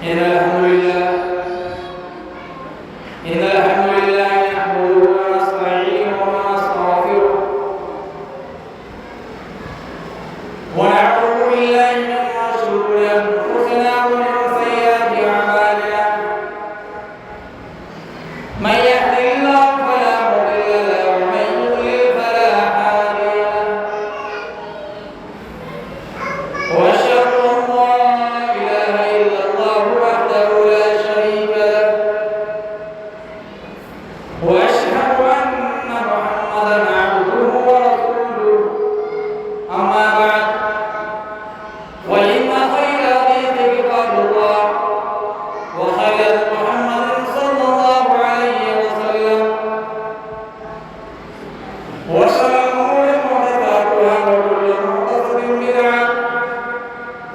إن الحمد لله نحمده ونستعينه ونستغفره ونعوذ بالله من شرور أنفسنا ومن سيئات أعمالنا من يهده الله فلا مضل له ومن يضلل فلا هادي له وأشهد أن لا إله إلا الله وحده لا شريك له وأشهد أن محمدا عبده ورسوله أما بعد وإن خير الحديث كتاب الله وخير محمد صلى الله عليه وسلم وشر الأمور محدثاتها وكل محدثة بدعة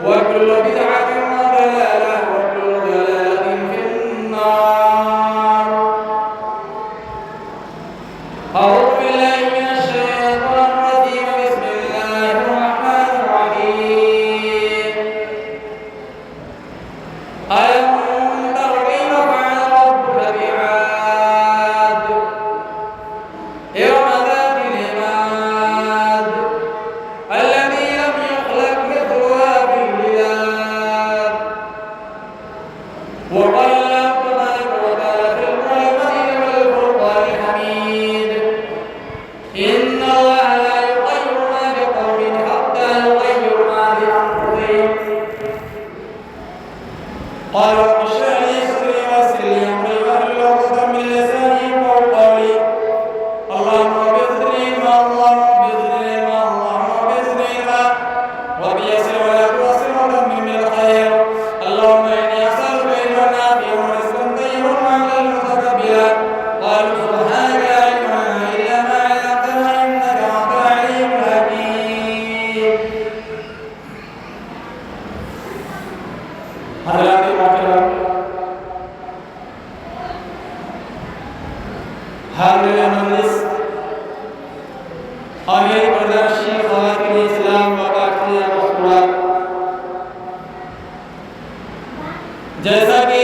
وكل بدعة ضلالة وكل ضلالة في النار. أعوذ بالله من الشيطان الرجيم. بسم الله الرحمن الرحيم. ألم تر كيف فعل ربك بعاد إرم ذات العماد التي لم يخلق مثلها في البلاد وقال تبارك وتعالى في القرآن المجيد والفرقان الحميد إن الله لا يغير ما بقوم حتى يغيروا ما بأنفسهم. قال رب اشرح لي صدري ويسر لي أمري واحلل عقدة من لساني يفقهوا قولي. اللهم رب زدني علما اللهم رب زدني علما رب يسر ولا تعسر وتمم بالخير. اللهم إني أسألك علما نافعا ورزقا طيبا وعملا متقبلا. قالوا سبحانك لا علم لنا إلا ما علمتنا إنك أنت العليم الحكيم. حضرات محترم، حاضرین مجلس، آگے برداشتی خواتین اسلام و باقی مذکورات، جیسا کہ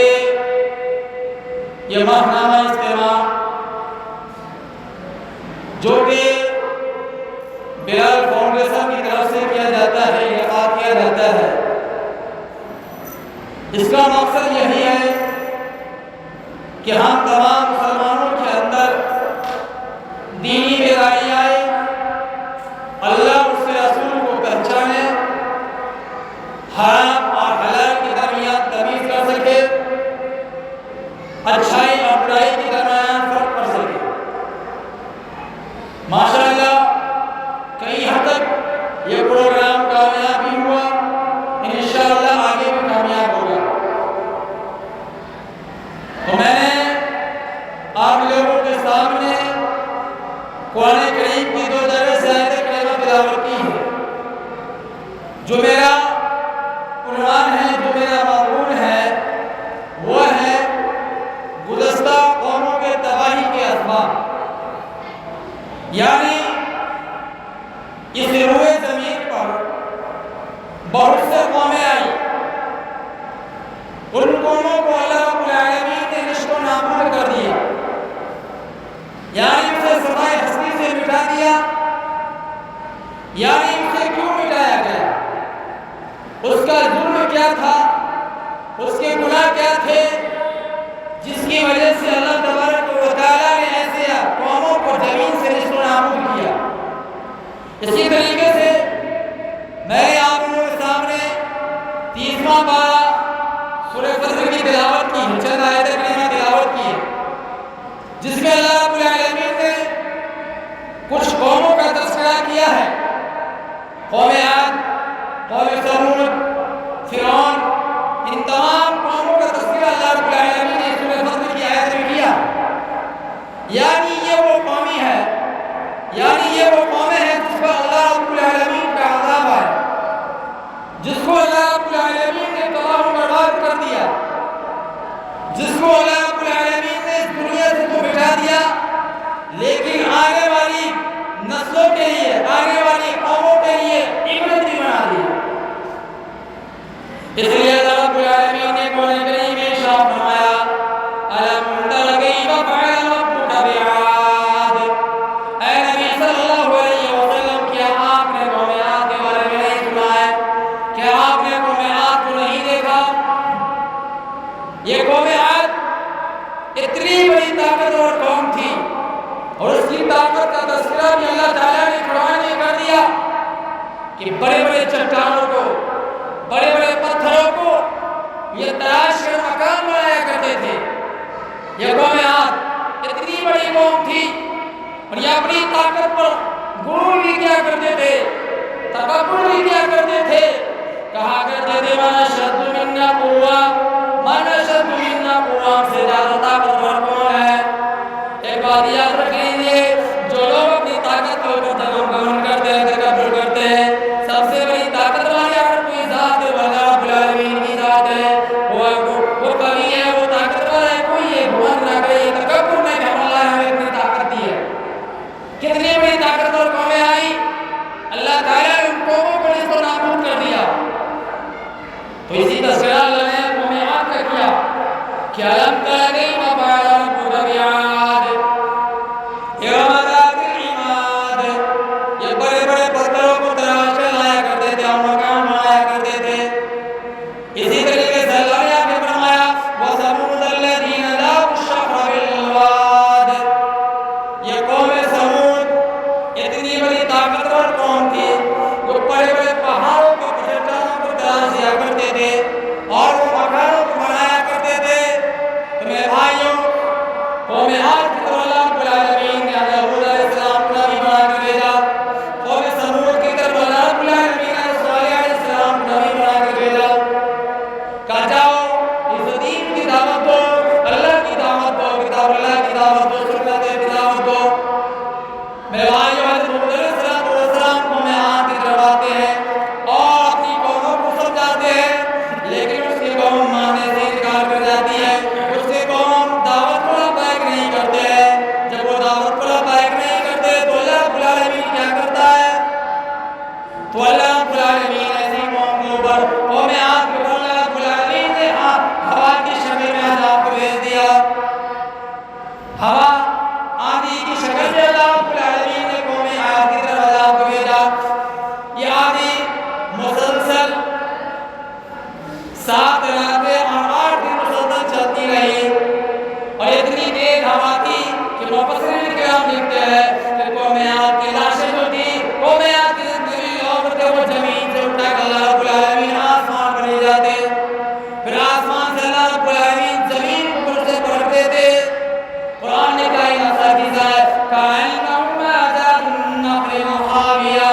یہ ماہنامہ اجتماع جو کہ بلال فاؤنڈیشن کی طرف سے کیا جاتا ہے، انعقاد کیا جاتا ہے، اس کا مقصد یہی ہے کہ ہم تمام مسلمانوں کے اندر دینی بیداری آئے، اللہ اس کے رسول کو پہچانے، حرام اور حلال کے درمیان تمیز کر سکے، اچھائی اور برائی کے درمیان فرق کر سکے. ماشاءاللہ کئی حد تک یہ پروگرام کامیاب بھی ہوا، انشاءاللہ آگے بھی کامیاب ہوگا. تو میں نے آپ لوگوں کے سامنے قرآن کریم کی 2 جگہ سے آیت کریمہ تلاوت کی ہے. جو میرا عنوان ہے، جو میرا مضمون ہے، وہ ہے گزشتہ قوموں کے تباہی کے اسباب. یعنی اس روئے زمین پر بہت سے قومیں آئی، ان قوموں کو اللہ رب العالمین نے نشت و نابود کر دیا، یعنی اسے سمائے ہستی سے مٹا دیا. یعنی اسے کیوں مٹایا گیا؟ اس کا ظلم کیا تھا؟ اس کے گناہ کیا تھے جس کی وجہ سے اللہ تبارک و تعالیٰ نے ایسے قوموں کو زمین سے نشت و نابود کیا؟ اسی طریقے سے میں نے آپ لوگوں کے سامنے 30واں پارہ سورہ فجر کی تلاوت کی ہے، چند آیتیں کریمہ تلاوت کی ہے، جس میں اللہ رب العالمین نے کچھ قوموں کا تذکرہ کیا ہے. قوم عاد، قوم ثمود، فرعون، ان تمام قوموں کا تذکرہ اللہ رب العالمین نے سورہ فجر کی آیت میں کیا. یعنی یہ وہ قومی ہے، یعنی یہ وہ قومیں ہیں جس پر اللہ رب العالمین کا عذاب آئے، جس کو اللہ رب العالمین نے تباہ و برباد کر دیا، جس کو اللہ رب العالمین نے اس دنیا سے تو مٹا دیا، لیکن آگے والی نسلوں کے لیے، آگے والی قوموں کے لیے عبرت بھی بنا دی. اس لیے اللہ رب العالمین نے قرآن کریم یہ قوم عاد اتنی بڑی طاقتور قوم تھی اور اس کی طاقت کا تذکرہ بھی اللہ تعالیٰ نے قرآن میں کر دیا کہ بڑے بڑے چٹانوں کو، بڑے بڑے پتھروں کو یہ تراش کر مکان بنایا کرتے تھے۔ یہ قوم عاد اتنی بڑی قوم تھی اور یہ اپنی طاقت پر غرور بھی کیا کرتے تھے، تکبر بھی کیا کرتے تھے، کہا کرتے تھے من اشد منا قوہ، من اشد منا قوہ، ہم سے زیادہ طاقتور کون ہے؟ ایک بات یاد رکھ لیجیے، جو لوگ اپنی طاقت کے اوپر تکبر کرتے ہیں، تکبر کرتے ہیں، سب سے بڑی طاقت والی اگر کوئی ذات ہے وہ اللہ رب العالمین کی ذات ہے، وہ قوی ہے، وہ طاقت والا ہے، کوئی یہ گھمنڈ نہ کرے، یہ تکبر نہ کہ اللہ نے ہمیں اتنی طاقت دی ہے۔ کتنی بڑی طاقت اور قومیں آئی، اللہ تعالیٰ نے ان قوموں کو نیست و نابود کر دیا۔ تو اسی تذکرہ اللہ نے قوم عاد کا کیا کہ الم تر کیف فعل ربک بعاد ارم ذات العماد، یہ بڑے بڑے پتھروں کو تراش کر لایا کرتے تھے اور مکان بنایا کرتے تھے۔ اسی طریقے سے اللہ نے آگے فرمایا وَثَمُودَ الَّذِينَ جَابُوا الصَّخْرَ بِالْوَادِ، یہ قوم سمود اتنی بڑی طاقتور قوم تھی، وہ بڑے بڑے پہاڑوں کو، چٹانوں کو تراش کیا کرتے تھے اور وہ مکانوں کو بنایا کرتے تھے۔ تو میرے بھائیوں، قوم عاد کی طرف اللہ رب العالمین نے ہود علیہ السلام کو نبی بنا کر بھیجا، قوم سمود کی طرف اللہ رب العالمین نے صالح علیہ السلام کو نبی بنا کر بھیجا، کہا جاؤ اس دین کی دعوت دو، اللہ کی دعوت دو، کتاب اللہ کی دعوت دو، سنت کی دعوت دو۔ میرے بھائیوں، حضرت ہود علیہ السلام قوم عاد کی طرف آتے ہیں اور اپنی قوموں کو سمجھاتے ہیں، لیکن اس کی قوم ماننے سے انکار کر جاتی ہے، اس کی قوم دعوت کو لبیک نہیں کرتے ہیں۔ جب وہ دعوت کو لبیک نہیں کرتے تو اللہ رب العالمین کیا کرتا ہے؟ تو اللہ رب العالمین ایسی قوم کے اوپر، قوم عاد کے اوپر اللہ رب العالمین نے ہوا کی شکل میں عذاب کو بھیج دیا۔ ہوا آندھی کی شکل میں اللہ رب العالمین نے قوم عاد کی طرف عذاب کو بھیجا۔ یہ آندھی مسلسل 7 راتیں اور 8 دن مسلسل چلتی رہی اور اتنی تیز ہوا تھی کہ مفسرین کرام لکھتے ہیں کہ قوم عاد کی لاشیں جو تھی، قوم عاد کی زندگی لوگ تھے، وہ زمین سے اٹھا کر اللہ رب العالمین آسمان پر لے جاتے، پھر آسمان سے اللہ رب العالمین زمین کو اوپر سے پلٹتے تھے۔ قرآن نے کہا یہ نصیحت ہے کأنهم أعجاز النخل خاویہ،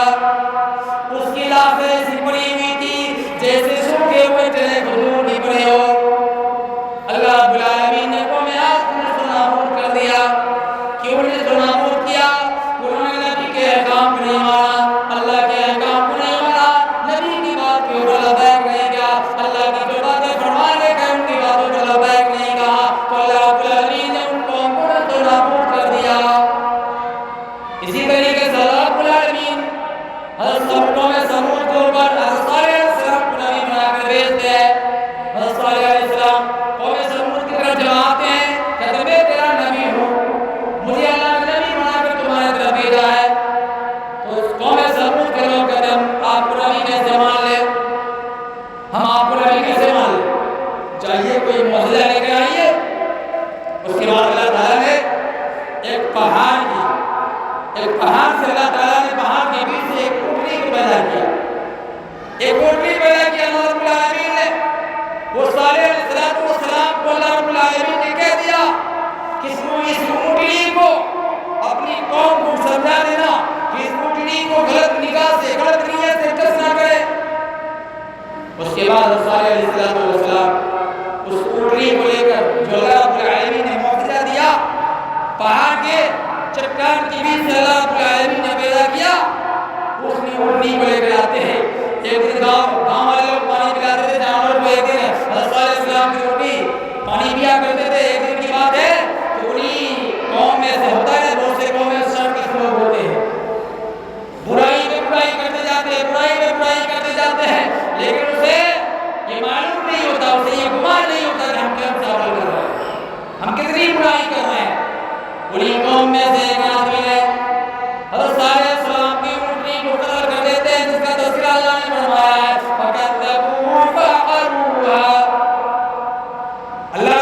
اس کی لاشیں ایسی پڑی ہوئی تھی جیسے سوکھے ہوئے ٹلے کھجور کی پڑے ہو۔ اللہ رب العالمین نے قوم عاد کو نیست و نابود کر دیا۔ کیوں نیست و نابود کیا؟ انہوں نے نبی کے احکام کو نہیں مانا، اللہ کے احکام کو نہیں مانا، نبی کی بات کے اوپر لبیک نہیں کیا، اللہ کی جو باتیں فرمانے کا ان کی باتوں پر لبیک نہیں کہا، تو اللہ رب العالمین نے ان قوم کو نیست و نابود کر دیا۔ اسی طریقے سے اللہ رب العالمین حضرت قوم سمود کے اوپر حضرت صالح علیہ السلام کو نبی بنا کر بھیجتے ہیں۔ حضرت صالح علیہ السلام قوم سمود کی طرف جب آتے ہیں کہتے ہیں میں تیرا نبی ہوں، مجھے اللہ نے نبی بنا کر تمہارے طرف بھیجا ہے۔ تو قوم سمود کے لوگ کہتے ہیں ہم آپ کو نبی کیسے مان لیں، ہم آپ کو نبی کیسے مان لیں، چاہیے کوئی معجزہ لے کے آئیے۔ اس کے بعد اللہ تعالیٰ نے ایک پہاڑ سے اللہ تعالیٰ نے پہاڑ کے بیچ سے ایک اونٹنی کو پیدا کیا، ایک اونٹنی پیدا کیا اللہ رب العالمین نے۔ وہ صالح علیہ السلام کو اللہ رب العالمین نے کہہ دیا کہ اس اونٹنی کو اپنی قوم کو سمجھا دینا کہ اس اونٹنی کو غلط نگاہ سے، غلط نیت سے ٹچ نہ کرے۔ اس کے بعد صالح علیہ السلام اس اونٹنی کو لے کر جو اللہ رب العالمین نے معجزہ دیا، پہاڑ کے چٹان کے بیچ سے اللہ رب العالمین نے پیدا کیا، اس نے اونٹنی کو لے کر آتے ہیں۔ ایک دن گاؤں والے لوگ پانی پلاتے تھے جانور کو، ایک دن حضرت صالح علیہ السلام کی اونٹنی پانی پیا کرتے تھے۔ ایک دن کی بات ہے کہ انہی قوم میں سے ہوتا ہے، بہت سے قوم میں شر کے لوگ ہوتے ہیں، برائی میں برائی کرتے جاتے ہیں، برائی میں برائی کرتے جاتے ہیں، لیکن اسے یہ معلوم نہیں ہوتا، اسے یہ گمان نہیں ہوتا کہ ہم کیا مساوات کر رہے ہیں، ہم کتنی برائی کر رہے ہیں۔ انہی قوم میں سے ایک آدمی نے حضرت صالح علیہ السلام کی اونٹنی کو قتل کر دیتے ہیں، جس کا تذکرہ اللہ نے فرمایا ہے فَكَذَّبُوهُ فَعَقَرُوهَا۔ اللہ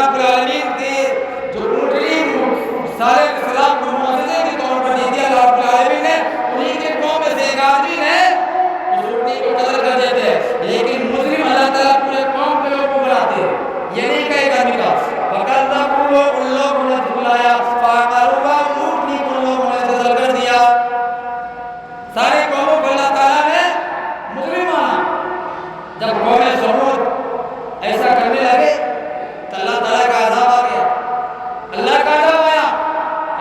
یہ نہیں کہے گا نکا فَكَذَّبُوهُ ان لوگوں نے جھٹلایا فَعَقَرُوهَا اونٹنی کو ان لوگوں نے جزل کر دیا. سارے قوموں کو اللہ تعالیٰ نے مجرم مانا. جب قوم سمود ایسا کرنے لگے تو اللہ تعالیٰ کا عذاب آ گیا. اللہ کا عذاب آیا.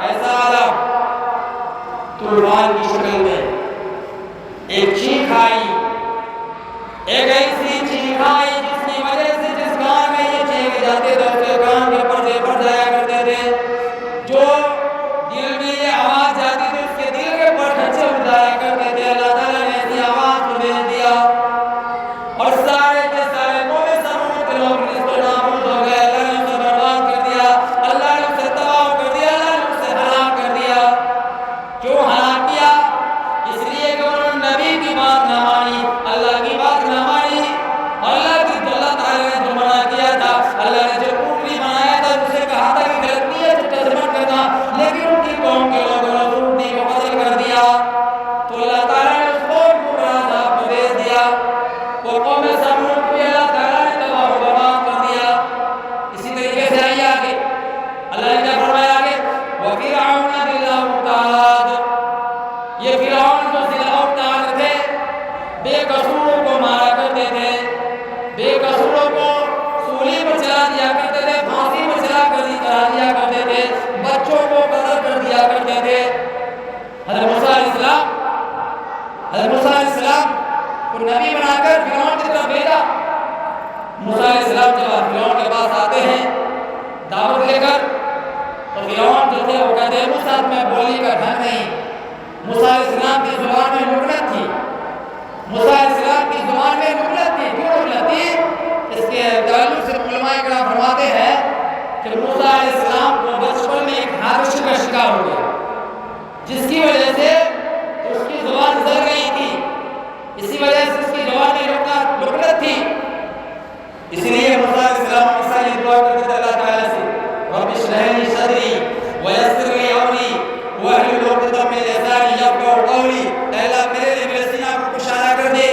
ایسا عذاب طوفان کی شکل میں ایک چیخ آئی, ایک ایسی چیخ آئی جس کی وجہ سے جس کان میں یہ چیخ جاتے تھے اس کے کان کے پردے پھٹ جایا کرتے تھے. جو دل میں یہ آواز جاتی تھی اس کے دل کے پردے اٹھ جایا کرتے تھے. اللہ تعالیٰ نے ایسی آواز کو بھیج دیا اور سارے کے سارے قوم سمود کے لوگ نیست و نابود ہو گئے. اللہ نے اسے برباد کر دیا, اللہ نے اسے تباہ کر دیا, اللہ نے اسے ہلاک کر دیا. کیوں ہلاک کیا؟ اس لیے کہ انہوں نے نبی کی بات نہ مانی, اللہ کی بات نہ مانی. اللہ کی جو اللہ تعالیٰ نے جو منع کیا تھا, اللہ نے جو اونٹنی بنایا تھا اسے کہا تھا کہ غلط نہیں ہے تو تجربہ کرنا, لیکن ان کی قوم کے لوگوں نے اونٹنی کو بدل کر دیا تو اللہ تعالیٰ نے اس قوم کو بڑا عذاب کو بھیج دیا. وہ قوم سمود کو اللہ تعالیٰ نے تباہ و برباد کر دیا. اسی طریقے سے آئیے آگے اللہ نے کیا فرمایا آگے وَفِرْعَوْنَ ذِي الْأَوْتَادِ. یہ فرعون جو ذی الاوتاد تھے, بے قصوروں کو مارا کرتے تھے, بے قصوروں کو سولی پر چلا دیا کرتے تھے, پھانسی پر چلا دیا کرتے تھے, بچوں کو قتل کر دیا کرتے تھے. حضرت موسیٰ علیہ السلام کو نبی بنا کر فرعون کی طرف بھیجا. موسیٰ علیہ السلام جب فرعون کے پاس آتے ہیں دعوت لے کر تو فرعون جو تھے وہ کہتے ہیں موسیٰ میں بولنے کا ڈھنگ نہیں. موسیٰ علیہ السلام کی زبان میں لکنت تھی. موسیٰ علیہ السلام کی زبان میں لکنت تھی. کیوں لکنت تھی؟ اس کے تعلق سے علماء کرام فرماتے ہیں کہ موسیٰ علیہ السلام کو بچپن میں ایک حادثے کا شکار ہو گیا جس کی وجہ سے اس کی زبان زل گئی تھی. اسی وجہ سے اس کی زبان میں لکنت تھی. اسی لیے موسیٰ علیہ السلام ہمیشہ یہ دعا کرتے تھے اللہ تعالیٰ سے رب اشرح لی صدری ویسر لی امری واحلل عقدۃ من لسانی یفقهوا قولی. اے اللہ میرے لیے میرے سینہ کو کشادہ کر دے.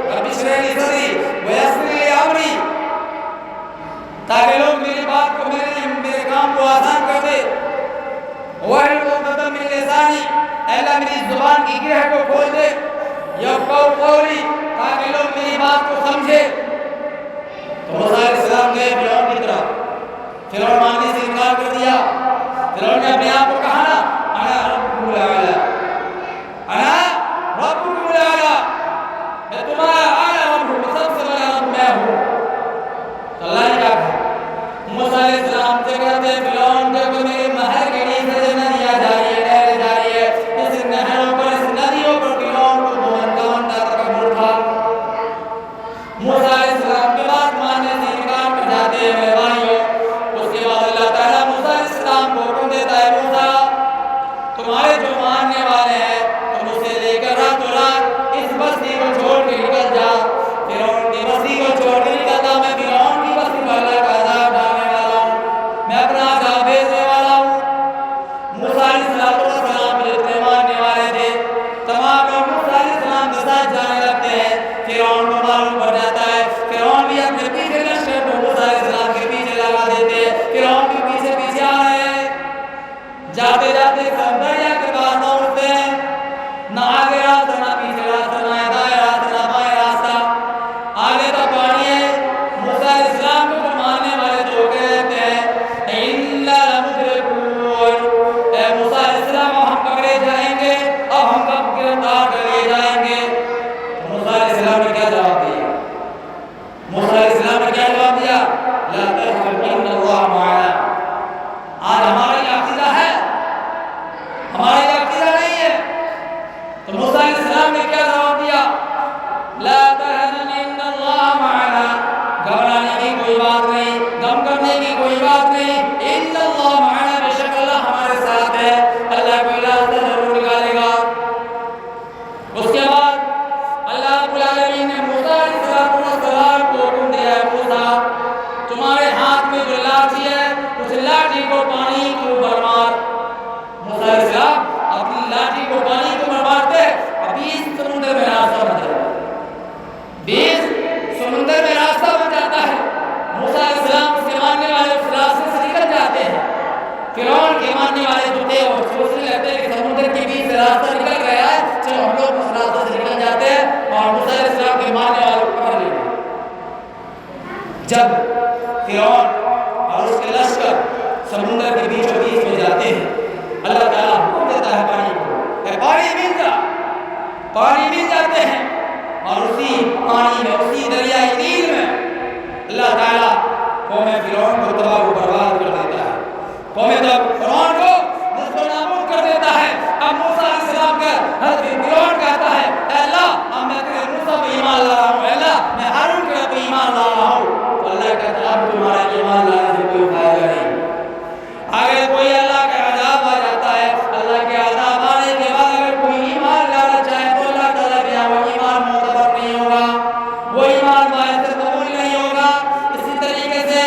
رب اشرح لی صدری ویسر لی امری, تاکہ لوگ میری بات کو میرے کام کو آسان کر دے. واحلل عقدۃ من لسانی, اے اللہ میری زبان کی گرہ کو کھول دے. یفقهوا قولی, تاکہ لوگ میری بات کو سمجھے. تو موسیٰ علیہ السلام گئے فرعون کی طرف. فرعون ماننے سے انکار کر دیا. فرعون نے اپنے آپ کو کہا نا انا ربکم الاعلی, انا ربکم الاعلی, میں تمہارا اعلیٰ رب ہوں, سب سے بڑا رب میں ہوں. تو اللہ نے کہا موسیٰ علیہ السلام سے کہتے فرعون دیکھو میرے محل کے نیچے سے ندیاں جا رہی ہے, نہریں جا رہی ہے. اس نہروں پر, اس ندیوں پر فرعون کو 52 تکبر تھا. موسیٰ علیہ السلام کے بات ماننے سے انکار کر جاتے ہیں میرے بھائیوں. اس کے بعد اللہ تعالیٰ موسیٰ علیہ السلام کو حکم دیتا ہے موسیٰ تمہارے جو ماننے والے ہیں تم اسے لے کر راتوں رات اس بستی کو چھوڑ کے نکل جا. فرعون کی بستی کو چھوڑ کے نکلتا, میں فرعون کی بستی پر اللہ کا عذاب ڈالنے والا ہوں, میں اپنا عذاب بھیجنے والا ہوں. موسیٰ علیہ السلام کے جتنے ماننے والے تھے تمام لوگ موسیٰ علیہ السلام کے ساتھ جانے لگتے ہیں. فرعون کو معلوم پڑ جاتا ہے, فرعون بھی اپنے پیچھے لشکر کو موسیٰ علیہ السلام کے پیچھے لگا دیتے ہیں. فرعون بھی پیچھے پیچھے آ رہے ہیں. جاتے جاتے دریا کے پاس پہنچتے ہیں. نہ آگے راستہ, نہ پیچھے راستہ, نہ دائیں راستہ, نہ بائیں راستہ. آگے تو پانی ہے. موسیٰ علیہ السلام کو ماننے والے تو کہتے ہیں اِنَّا لَمُدْرِكُونَ, اے موسیٰ علیہ السلام ہم پکڑے جائیں گے, اب ہم کب گرفتار کر لیے جائیں گے. موسیٰ علیہ السلام نے کیا جواب دیا؟ موسیٰ علیہ السلام نے کیا جواب دیا؟ لا تحزن ان اللہ معنا. آج ہمارا یہ عقیدہ ہے, ہمارا یہ عقیدہ نہیں ہے. تو موسیٰ علیہ السلام نے کیا جواب دیا؟ لا تحزن ان اللہ معنا, گھبرانے کی کوئی بات نہیں, غم کرنے کی کوئی بات نہیں. ان اللہ معنا, بے شک اللہ ہمارے ساتھ ہے, اللہ کوئی راستہ ضرور نکالے گا. اس کے بعد اللہ رب العالمین نے موسیٰ علیہ السلام کو حکم دیا ہے موسیٰ تمہارے ہاتھ میں جو لاٹھی ہے اس لاٹھی کو پانی کے اوپر مار. موسیٰ علیہ السلام اپنی لاٹھی کو پانی کے اوپر مارتے, ابھی سمندر میں راستہ بن جاتا ہے. 20 سمندر میں راستہ بن جاتا ہے. موسیٰ علیہ السلام اس کے فرعون کے ماننے والے جو تھے وہ سوچنے لگتے کہ سمندر کے بیچ سے راستہ نکل گیا ہے، چلو ہم لوگ اس راستہ سے نکل جاتے ہیں اور موسیٰ علیہ السلام کے ماننے والوں کو پکڑ لیں گے۔ جب فرعون اور اس کے لشکر سمندر کے بیچوں بیچ میں جاتے ہیں، اللہ تعالیٰ حکم دیتا ہے پانی کو کہ پانی مل جا، پانی مل جاتے ہیں، اور اسی پانی میں، اسی دریائے نیل میں اللہ تعالیٰ قوم فرعون کو تباہ و برباد کر دیتا ہے، قوم فرعون کو نصب و نابود کر دیتا ہے۔ اب موسیٰ علیہ السلام کا حضرت فرعون کہتا ہے اے اللہ اب میں تیرے موسیٰ پہ ایمان لا رہا ہوں، اے اللہ میں ہارون کے پہ ایمان لا رہا ہوں۔ تو اللہ کہتا ہے اب تمہارا ایمان لانے سے کوئی فائدہ نہیں۔ اگر کوئی اللہ کا عذاب آ جاتا ہے، اللہ کے عذاب آنے کے بعد اگر کوئی ایمان لانا چاہے تو اللہ تعالیٰ کے یہاں وہ ایمان معتبر نہیں ہوگا، وہ ایمان باعث قبول نہیں ہوگا۔ اسی طریقے سے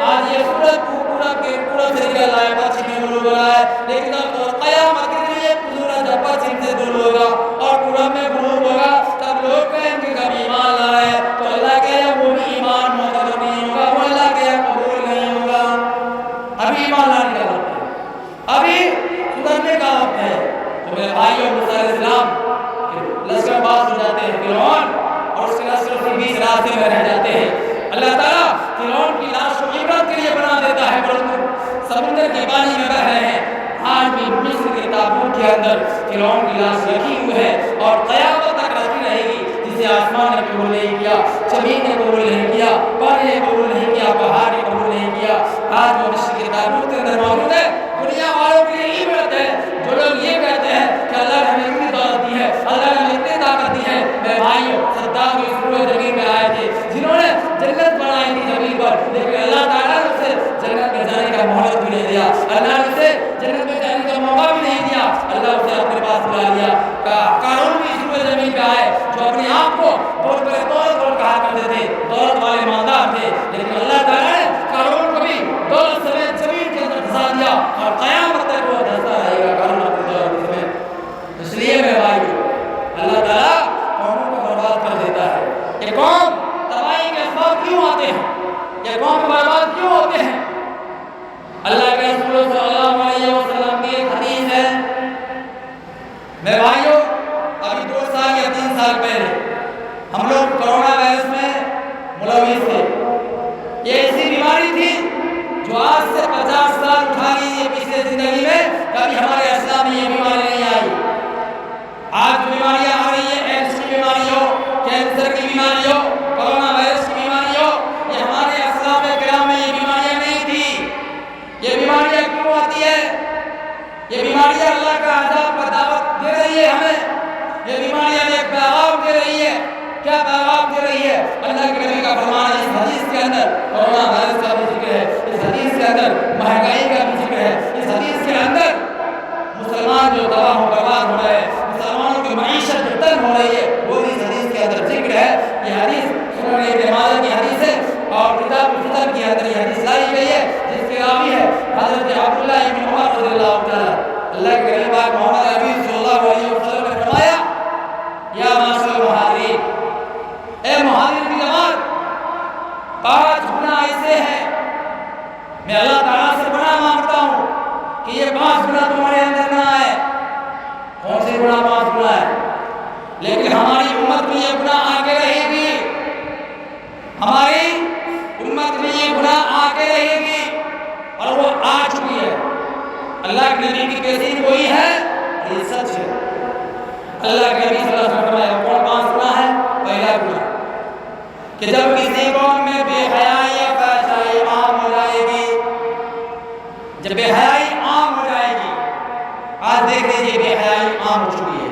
آج یہ سورج پورا سے نکل رہا ہے، پچھم میں غروب ہو رہا ہے، لیکن اب قیامت کے دن یہ سورج جب پچھم سے طلوع ہوگا اور پورب میں غروب ہوگا، تب لوگ کہیں گے کہ ہم ایمان لا رہے ہیں، تو اللہ کے یہاں وہ بھی ایمان معتبر نہیں ہوگا، وہ اللہ کے یہاں قبول نہیں ہوگا۔ ابھی ایمان لانے کا وقت ہے، ابھی سدھرنے کا وقت ہے۔ تو میرے بھائیوں، موسیٰ علیہ السلام لشکر باز ہو جاتے ہیں، فرعون اور اس کے لشکر کے بیچ راستے میں رہ جاتے ہیں۔ اللہ تعالیٰ فرعون کی لاش کو عبرت کے لیے بنا دیتا ہے، سمندر کے پانی میں بہ رہے ہیں۔ آج بھی مصر کے تابوت کے اندر فرعون کی لاش رکھی ہوئی ہے اور قیامت تک رکھی رہے گی، جسے آسمان نے قبول نہیں کیا، زمین نے قبول نہیں کیا، پانی نے قبول نہیں کیا، پہاڑ نے قبول نہیں کیا۔ آج وہ مصر کے تابوت کے اندر موجود ہے۔ دنیا والوں کے لیے عبرت ہے جو لوگ یہ کہتے ہیں کہ اللہ نے ہمیں اتنی دولت دی ہے، اللہ نے ہمیں اتنی طاقت دی ہے۔ میرے بھائیوں، صدام اس پورے زمین میں آئے تھے جنہوں نے جنت بنائی تھی زمین پر، لیکن اللہ تعالیٰ نے اسے جنت میں جانے کا مہلت بھی نہیں دیا، اللہ نے اسے جنت میں جانے کا موقع بھی نہیں دیا، اللہ اسے اپنے پاس بلا لیا۔ قارون بھی اس پورے زمین پہ آئے جو اپنے آپ کو بہت بڑے دولت کہا کرتے تھے، دولت والے مالدار تھے، لیکن اللہ تعالیٰ نے قارون کو بھی دولت سمیت زمین کے اندر دھسا دیا اور قیامت تک وہ دھستا رہے گا قارون اپنی دولت سمیت۔ اس لیے میرے بھائیوں، اللہ تعالیٰ قوموں کو برباد کر دیتا ہے۔ یہ قوم تباہی کے اسباب کیوں آتے ہیں؟ یہ قوم برباد کیوں ہوتے ہیں؟ اللہ کے رسول صلی اللہ علیہ وسلم کی ایک حدیث ہے۔ میرے بھائیوں، ابھی 2 سال یا 3 سال پہلے ہم لوگ کرونا وائرس میں ملوث تھے۔ یہ ایسی بیماری تھی جو آج سے 50 سال اٹھا لیجیے پچھلے زندگی میں کبھی ہمارے اسلام میں یہ بیماری نہیں آئی۔ آج جو بیماریاں آ رہی ہیں، ایڈس کی بیماری ہو، کینسر کی بیماری ہو، کرونا وائرس کی بیماری ہو، یہ ہمارے اسلام کرام میں یہ بیماریاں نہیں تھی۔ یہ بیماریاں کیوں آتی ہے؟ یہ بیماریاں اللہ کا عذاب کا دعوت دے رہی ہے ہمیں، یہ بیماریاں ایک پیغام دے رہی ہے۔ کیا پیغام دے رہی ہے؟ اللہ کے نبی کا فرمان ہے اس حدیث کے اندر، کورونا وائرس کا بھی ذکر ہے، اس حدیث کے اندر مہنگائی کا بھی ذکر ہے، اس حدیث کے اندر مسلمان جو تباہ و برباد ہو رہے ہیں، مسلمانوں کی معیشت جو تنگ ہو رہی ہے، وہ بھی اس حدیث کے اندر ذکر ہے۔ یہ حدیث سنن ابن ماجہ کی حدیث ہے اور کتاب الفطر کی اندر یہ حدیث لائی گئی ہے، جس کے راوی ہے حضرت عبداللہ ابن عمر رضی اللہ تعالیٰ۔ اللہ کے نبی پاک محمد عربی صلی اللہ علیہ وسلم نے فرمایا یا معاشر المہاجرین، اے مہاجرین کی جماعت، 5 گناہ ایسے ہیں میں اللہ تعالیٰ سے بڑا مانگتا ہوں کہ یہ 5 گناہ تمہارے اندر نہ آئے۔ کون سے گناہ؟ 5 گناہ ہے، لیکن ہماری امت میں یہ گناہ آ کے رہے گی، ہماری امت میں یہ گناہ آ کے رہے گی اور وہ آ چکی ہے۔ اللہ کے نبی کی تحریر وہی ہے اور یہ سچ ہے۔ اللہ کے نبی صلی اللہ علیہ وسلم نے فرمایا کون 5 گناہ ہے؟ پہلا گناہ کہ جب کسی قوم میں بے حیائی یا فحشائی عام ہو جائے گی، جب بے حیائی عام ہو جائے گی، آج دیکھ لیجیے بے حیائی عام ہو چکی ہے،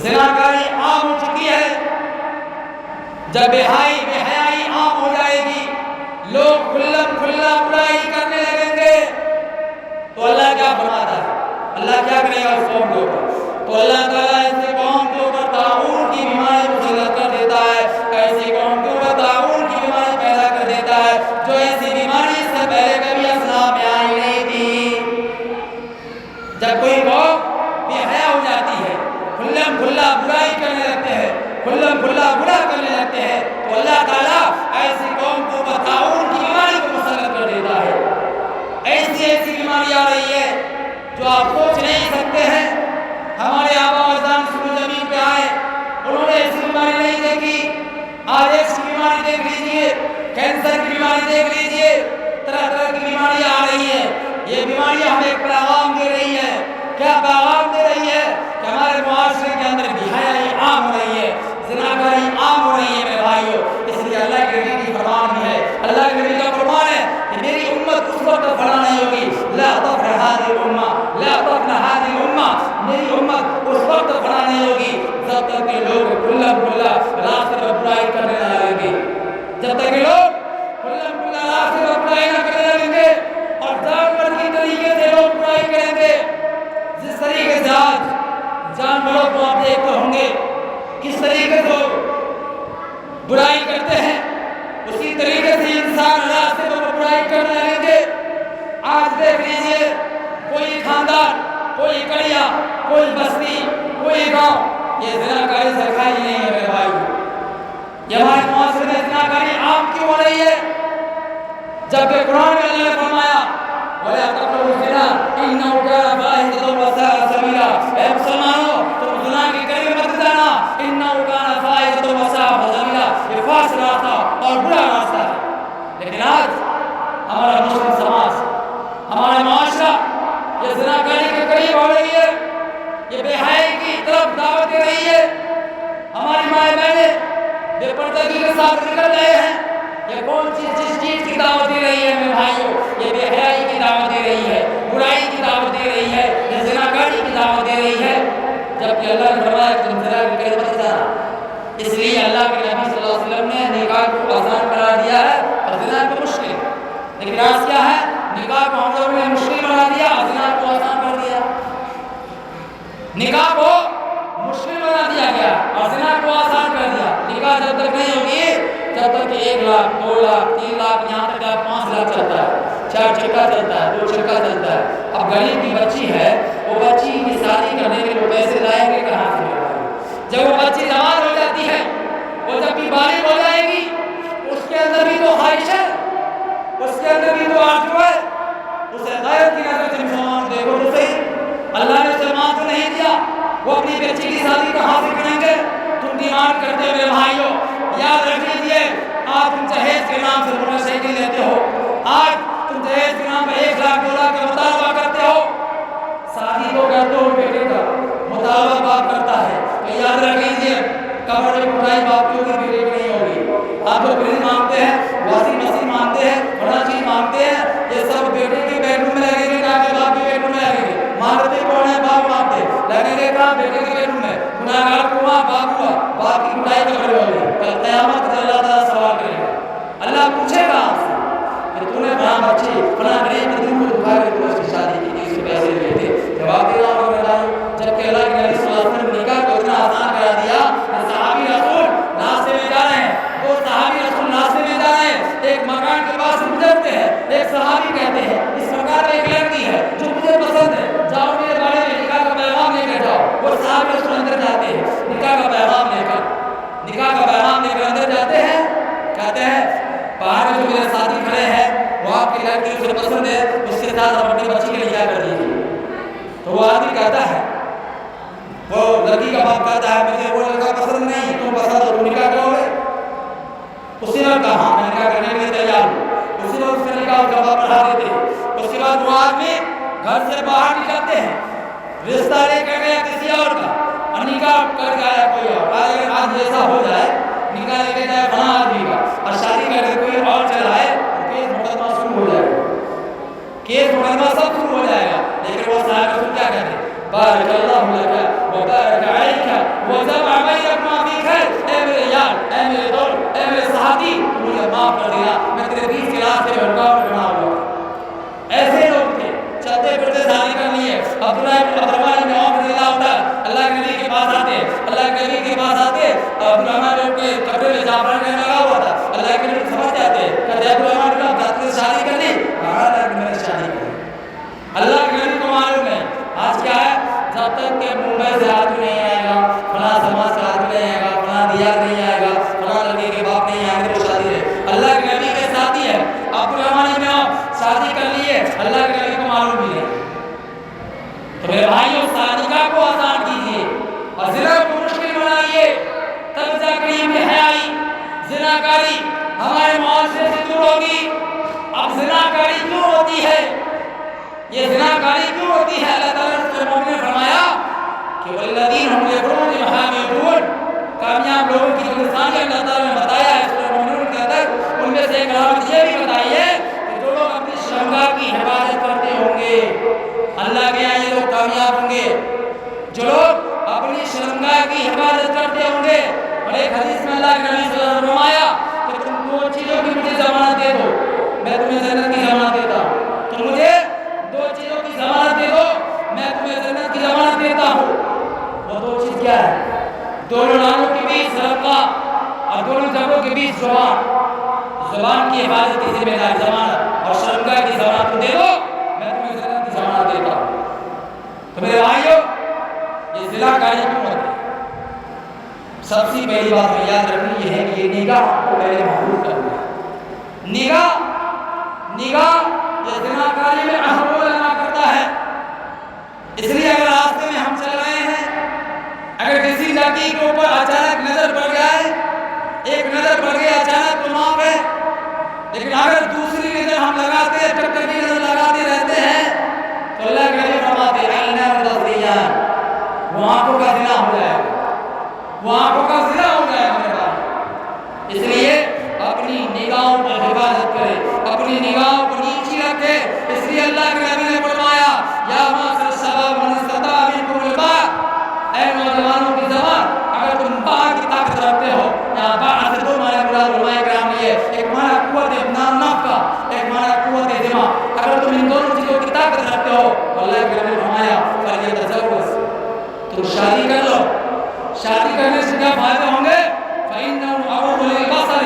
زناکاری عام ہو چکی ہے۔ جب بے حیائی عام ہو جائے گی، لوگ کھلا برائی کرنے لگیں گے، تو اللہ کیا فرماتا ہے؟ اللہ کیا کرے گا اس قوم کے اوپر؟ تو اللہ تعالیٰ ایسے قوم کے اوپر طاعون کی بیماری مسلط کر دیتا ہے، ایسی قوم کے اوپر طاعون کی بیماری پیدا کر دیتا ہے جو ایسی بیماری سے پہلے کبھی اسلام میں آئی نہیں تھی۔ جب کوئی قوم بے حیا ہو جاتی ہے، کھلا برائی کرنے لگتے ہیں، کھلا برا کرنے لگتے ہیں، تو اللہ تعالیٰ ایسی قوم کو طاعون کی بیماری کو مسلط کر دیتا ہے۔ ایسی بیماری آ رہی تو آپ سوچ نہیں سکتے ہیں ہمارے آبا و اجداد زمین پہ آئے، انہوں نے ایسی بیماری نہیں دیکھی۔ آج ایسی بیماری دیکھ لیجئے، کینسر کی بیماری دیکھ لیجئے، طرح طرح کی بیماریاں آ رہی ہیں۔ یہ بیماریاں ہمیں ایک پیغام دے رہی ہے۔ کیا پیغام دے رہی ہے؟ کہ ہمارے معاشرے کے اندر بے حیائی عام ہو رہی ہے، زناکاری عام ہو رہی ہے میرے بھائیوں۔ اس لیے اللہ کے نبی کی فرمان بھی ہے، اللہ کے نبی کا فرمان ہے کہ میری امت اس وقت فنا نہیں ہوگی، لا تفرح هذه الامہ، لا تفنى هذه الامہ، میری امت اس وقت فنا نہیں ہوگی جب تک کہ لوگ کھلا راستے پر برائی کرنے نہ لگیں گے، جب تک کہ لوگ کھلا راستے پر برائی نہ کرنے لگیں گے اور جانور کی طریقے سے لوگ برائی کریں گے۔ جس طریقے سے آج جانوروں کو آپ دیکھتے ہوں گے کس طریقے سے برائی کرتے ہیں، اسی طریقے سے انسان راستے پر برائی کرنے لگیں گے۔ آج دیکھ لیجئے کوئی خاندان، کوئی گڑیا، کوئی بستی، کوئی گاؤں، یہ زناکاری سے خالی نہیں ہے میرے بھائی۔ یہ ہمارے معاشرے میں زناکاری عام کیوں ہو رہی ہے؟ جبکہ قرآن میں اللہ نے فرمایا وَلَا تَقْرَبُوا الزِّنَا إِنَّهُ كَانَ فَاحِشَةً وَسَاءَ سَبِيلًا، اے مسلمانوں تم زنا کے قریب مت جانا، إِنَّهُ كَانَ فَاحِشَةً وَسَاءَ سَبِيلًا، یہ فحش راستہ اور برا راستہ ہے۔ لیکن آج ہمارا مسلم سماج، ہمارا معاشرہ یہ زناکاری کے قریب ہو رہی ہے، یہ بے حیائی کی طرف دعوت دے رہی ہے۔ ہماری مائیں بہنیں بے پردگی کے ساتھ نکل رہے ہیں۔ یہ کون سی جس چیز کی دعوت دے رہی ہے میرے بھائیوں؟ یہ بے حیائی کی دعوت دے رہی ہے، برائی کی دعوت دے رہی ہے، یہ زناکاری کی دعوت دے رہی ہے۔ جبکہ اللہ نے فرمایا کہ تم زنا کے قریب مت جانا۔ اس لیے اللہ کے نبی صلی اللہ علیہ وسلم نے نکاح کو آسان قرار دیا ہے اور زنا کو مشکل۔ لیکن آج کیا ہے؟ نکاح کو ہم لوگوں نے مشکل بنا دیا اور زنا کو آسان کر دیا۔ نکاح کو مشکل بنا دیا گیا اور زنا کو آسان کر دیا۔ نکاح جب تک نہیں ہوگی جب تک 1 لاکھ 2 لاکھ 3 لاکھ یہاں تک 5 لاکھ چلتا ہے، 4 چکا چلتا ہے، 2 چکا چلتا ہے۔ اب غریب کی بچی ہے، وہ بچی کی شادی کرنے کے لیے پیسے لائیں گے کہاں سے؟ جب وہ بچی جوان ہو جاتی ہے، وہ جب بھی بالغ ہو جائے گی، اس کے اندر بھی تو خواہش ہے، اس کے اندر بھی تو آرزو ہے، اسے غیر کی نظر سے مسلمان دیکھو تو صحیح۔ اللہ نے مسلمان کو نہیں دیا، وہ اپنی بچی کی شادی کہاں سے کریں گے؟ تم ڈیمانڈ کرتے ہوئے بھائیوں یاد رکھ لیجیے، آج تم جہیز کے نام سے موٹر سائیکل لیتے ہو، آج تم جہیز کے نام پر 1 لاکھ 2 لاکھ کا مطالبہ کرتے ہو، شادی تو کرتے ہو بیٹے کا مطالبہ باپ کرتا ہے، تو یاد رکھ لیجیے قبر میں اٹھائی باپ کی ہوگی بیٹے کی نہیں ہوگی۔ آپ جو فریج مانگتے ہیں، واشنگ مشین مانگتے ہیں، بڑا چیز مانگتے ہیں، یہ سب بیٹے کے بیڈ روم میں لگیں گے نہ کہ باپ کے بیڈ روم میں لگیں گے۔ مانگتے کون ہے؟ باپ مانگتے لگیں گے کہاں؟ بیٹے کے بیڈ روم میں۔ گناہگار کو وہاں باپ ہوا، باپ کی اٹھائی کبر ہوگی۔ کل قیامت میں اللہ تعالیٰ سوال کرے گا، اللہ پوچھے گا آپ سے کہ تو نے فلاں بچے فلاں غریب کے دل کو دکھا کے تو اس کی شادی کی، اس سے پیسے لیے تھے، جواب دینا ہوگا بتائیں۔ جبکہ اللہ کے نبی صلی اللہ علیہ وسلم نے نکاح کو اتنا آسان کرا دیا کہ صحابی رسول راستے میں جا رہے ہیں، 2 صحابی رسول راستے میں جا رہے ہیں، ایک مکان کے پاس گزرتے ہیں، ایک صحابی کہتے ہیں اس مکان میں ایک لڑکی ہے جو مجھے پسند ہے، جاؤ میرے بارے میں نکاح کا پیغام لے کر جاؤ۔ وہ صحابی رسول اندر جاتے ہیں، نکاح کا پیغام لے کر اندر جاتے ہیں، کہتے ہیں باہر میں جو میرے ساتھی کھڑے ہیں وہ آپ کی لڑکی اسے پسند ہے، اس کے ساتھ آپ اپنی بچی کے نکاح کر دیجیے۔ تو وہ آدمی کہتا ہے، وہ لڑکی کا باپ کہتا ہے مجھے وہ لڑکا پسند نہیں، تم پسند ہو تم نکاح کرو گے؟ اسی نے کہا ہاں میں نکاح کرنے کے لیے تیار ہوں۔ اسی نے اس کا نکاح اس کا باپ پڑھا دیتے ہیں۔ اس کے بعد وہ آدمی گھر سے باہر نکلتے ہیں، رشتہ لے کر گیا کسی اور کا اور نکاح کر کے آیا کوئی اور۔ آج ایسا ہو جائے نکاح لے کے جائے فلاں آدمی کا اور شادی کر کے کوئی اور چلائے تو کیس مقدمہ شروع ہو جائے گا، کیس مقدمہ سب شروع ہو جائے گا۔ لیکن وہ صاحب رسول کیا کہتے ہیں؟ بارک اللہ لک وبارک علیک وجمع بینکما فی خیر۔ اے میرے یار، اے میرے دوست، اے میرے ساتھی، مجھے معاف کر دینا، میں تیرے بیچ کے راستے میں رکاوٹ بنا ہوا۔ ایسے لوگ تھے چلتے پھرتے شادی کر لیے۔ عبداللہ بن عمر بن عوف رضی اللہ عنہ اللہ کے نبی کے پاس آتے، اللہ کے نبی کے پاس آتے، عبدالرحمن کے قبر میں جعفر کا لگا ہوا تھا، اللہ کے نبی سمجھ جاتے، کہتے عبدالرحمن بن عوف نے شادی کر لی؟ کہا اللہ کے نبی نے شادی کر لی۔ اللہ کے نبی کو معلوم ہے آج کیا ہے، جب تک تو میرے بھائیوں نکاح کو آسان کیجیے اور زنا کو مشکل بنائیے، تب جا کر یہ بے حیائی زناکاری ہمارے معاشرے سے دور ہوگی۔ اب زناکاری کیوں ہوتی ہے؟ یہ زناکاری کیوں ہوتی ہے؟ اللہ تعالیٰ نے سورہ مومنون میں فرمایا کہ والذین هم لفروجہم حافظون، کامیاب لوگوں کی جو نشانی اللہ تعالیٰ نے بتایا ہے سورہ مومنون کے اندر، ان میں سے ایک علامت یہ بھی بتائی ہے کہ جو لوگ اپنی شرمگاہ کی حفاظت کرتے ہوں گے، اللہ کے یہاں یہ لوگ کامیاب ہوں گے، جو لوگ اپنی شرمگاہ کی حفاظت کرتے ہوں گے۔ اور ایک حدیث میں اللہ کے نبی صلی اللہ علیہ وسلم نے فرمایا کہ تم دو چیزوں کی مجھے ضمانت دے دو، میں تمہیں جنت کی ضمانت دیتا ہوں۔ تم مجھے دو چیزوں کی ضمانت دے دو، میں تمہیں جنت کی ضمانت دیتا ہوں۔ وہ دو چیز کیا ہے؟ دونوں ناموں کے بیچ صدقہ اور دونوں جگہوں کے بیچ زبان کی حفاظت کی ذمہ داری، ضمانت اور شرمگاہ کی ضمانت تم دے دو، میں تمہیں جنت کی ضمانت دیتا ہوں۔ تو میرے بھائیوں، یہ زناکاری کیوں ہوتی ہے؟ سب سے پہلی بات میں یاد رکھنی یہ ہے کہ یہ نگاہ کو پہلے محفوظ کرنا ہے۔ نگاہ یہ زناکاری میں اہم رول ادا کرتا ہے۔ اس لیے اگر راستے میں ہم چل رہے ہیں، اگر کسی لڑکی کے اوپر اچانک نظر پڑ جائے، ایک نظر پڑ گئی اچانک تو معاف ہے، لیکن اگر دوسری نظر ہم لگاتے ٹکٹکی نظر لگاتے رہتے ہیں تو اللہ کے نبی فرماتے ہیں النار تزیان، وہ آنکھوں کا زنا ہو جائے گا، وہ آنکھوں کا زنا ہو جائے گا میرے بھائی۔ اس لیے اپنی نگاہوں پر حفاظت کرے، اپنی نگاہوں کو نیچی رکھے۔ اس لیے اللہ کے نبی نے فرمایا یا معاشر الشباب من استطاع منکم الباء، اے نوجوانوں کی زبان، اگر تم باء کی طاقت رکھتے ہو، یہاں باء سے دو معنی مراد علماء کرام نے ایک معنی قوت نفس کا، ایک معنی قوت دماغ، اگر تم ان دونوں چیزوں کی طاقت رکھتے ہو تو اللہ کے نبی نے فرمایا فلیتزوج، تم شادی کر لو۔ شادی کرنے سے کیا فائدے ہوں گے؟ فإنه أغض للبصر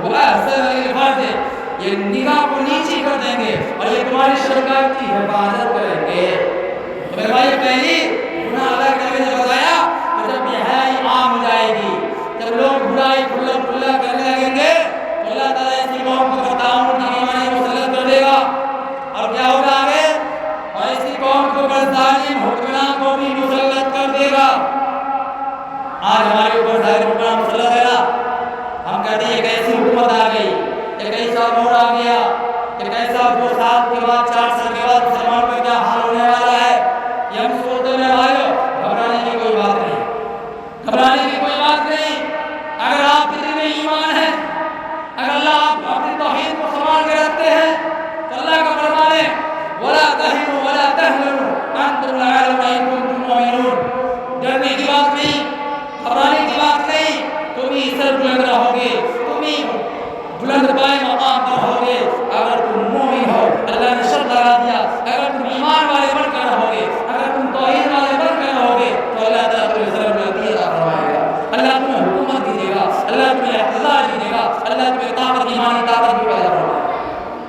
وأحسن للفرج، یہ نگاہ کو نیچی کر دیں گے اور یہ تمہاری شرمگاہ کی حفاظت کریں گے۔ تو میرے بھائی پہلی گناہ اللہ کے نبی نے بتایا کہ جب یہ حیائی عام ہو جائے گی، جب لوگ برائی کھلا کرنے لگیں گے تو اللہ تعالیٰ ایسی قوم کو فتاؤں کی بیماری مسلط کر دے گا، اور کیا ہوگا آگے؟ اور ایسی قوم کو ظالم حکمران کو بھی مسلط کر دے گا۔ آج ہمارے اوپر ظاہر حکمران مسلط ہے نا، ہم کہتے ہیں ایک ایسی حکومت آ گئی، ایک ایسا موڑ آ گیا، ایک ایسا 2 سال کے بعد 4 سال کے بعد مسلمان کا کیا حال ہونے والا ہے، یہ ہم سوچتے ہیں بھائیو، گھبرانے کی کوئی بات نہیں، گھبرانے کی کوئی بات نہیں۔ اگر آپ کے دل میں ایمان ہے، اگر اللہ آپ اپنی توحید کو سنبھال کے رکھتے ہیں تو اللہ کا فرمان ہے وَلَا تَهِنُوا وَلَا تَحْزَنُوا وَأَنتُمُ الْأَعْلَوْنَ إِن كُنتُم مُّؤْمِنُونَ، ڈرنے کی بات نہیں، گھبرانے کی بات نہیں، تم ہی سر بلند رہو گے، تم ہی بلند پائے مقام پر رہو گے اگر تم مومن ہو۔ اللہ نے شرط لگا دیا اگر تم ایمان والے بن کر رہو گے، اگر تم توحید والے بن کر رہو گے تو اللہ تعالیٰ تمہیں سر بلندی عطا فرمائے گا، اللہ تمہیں حکومت بھی دے گا، اللہ تمہیں اقتدار بھی دے گا، اللہ تمہیں طاقت ایمانی طاقت بھی پیدا کرے گا۔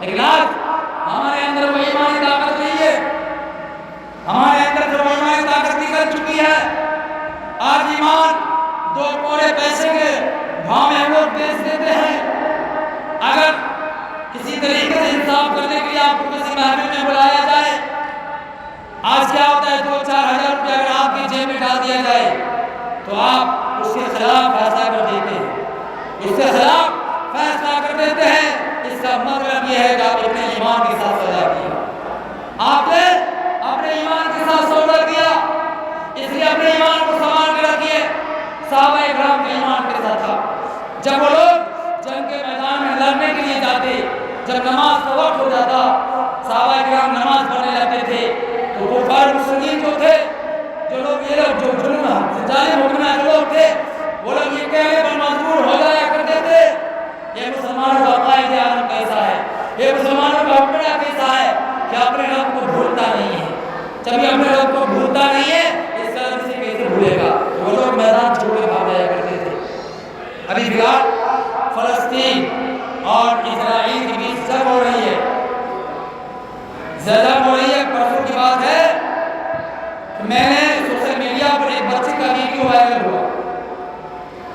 لیکن آج ہمارے اندر وہ ایمانی طاقت نہیں ہے، ہمارے اندر جو ایمانی طاقت نکل چکی ہے۔ آج ایمان 2 کوڑے پیسے کے بھاؤ میں ہم لوگ بیچ دیتے ہیں۔ اگر کسی طریقے سے انصاف کرنے کے لیے آپ کو کسی محفل میں بلایا جائے، آج کیا ہوتا ہے 2-4 ہزار روپیہ اگر آپ کی جیب میں ڈال دیا جائے تو آپ اس کے خلاف فیصلہ کر دیتے ہیں، اس کے خلاف فیصلہ کر دیتے ہیں۔ اس کا مطلب یہ ہے کہ آپ اپنے ایمان کے ساتھ سودا کیا، آپ نے اپنے ایمان کے ساتھ سودا کیا، اس لیے اپنے ایمان کو سنبھال کے رکھیے۔ صحابہ کرام کا ایمان کے ساتھ تھا، جب وہ لوگ جنگ کے میدان میں لڑنے کے لیے جاتے، جب نماز کا وقت ہو جاتا، صحابہ کرام نماز پڑھنے لگتے تھے تو کفار مسلمین جو تھے، جو لوگ یہ لوگ جو ظالم حکمران لوگ تھے، وہ لوگ یہ کہنے پر مجبور ہو جایا کرتے تھے یہ مسلمانوں کا قائد اعظم کیسا ہے، یہ مسلمانوں کا حکمران کیسا ہے کہ اپنے رب کو بھولتا نہیں ہے۔ جب یہ اپنے رب کو بھولتا نہیں ہے اس طرح سے کیسے بھولے گا؟ وہ لوگ میدان چھوڑ کے بھاگ جایا کرتے تھے۔ ابھی بلال فلسطین اور اسرائیل کے بیچ جنگ ہو رہی ہے، جنگ ہو رہی ہے۔ پرسوں کی بات ہے کہ میں نے سوشل میڈیا پر ایک بچے کا ویڈیو وائرل ہوا،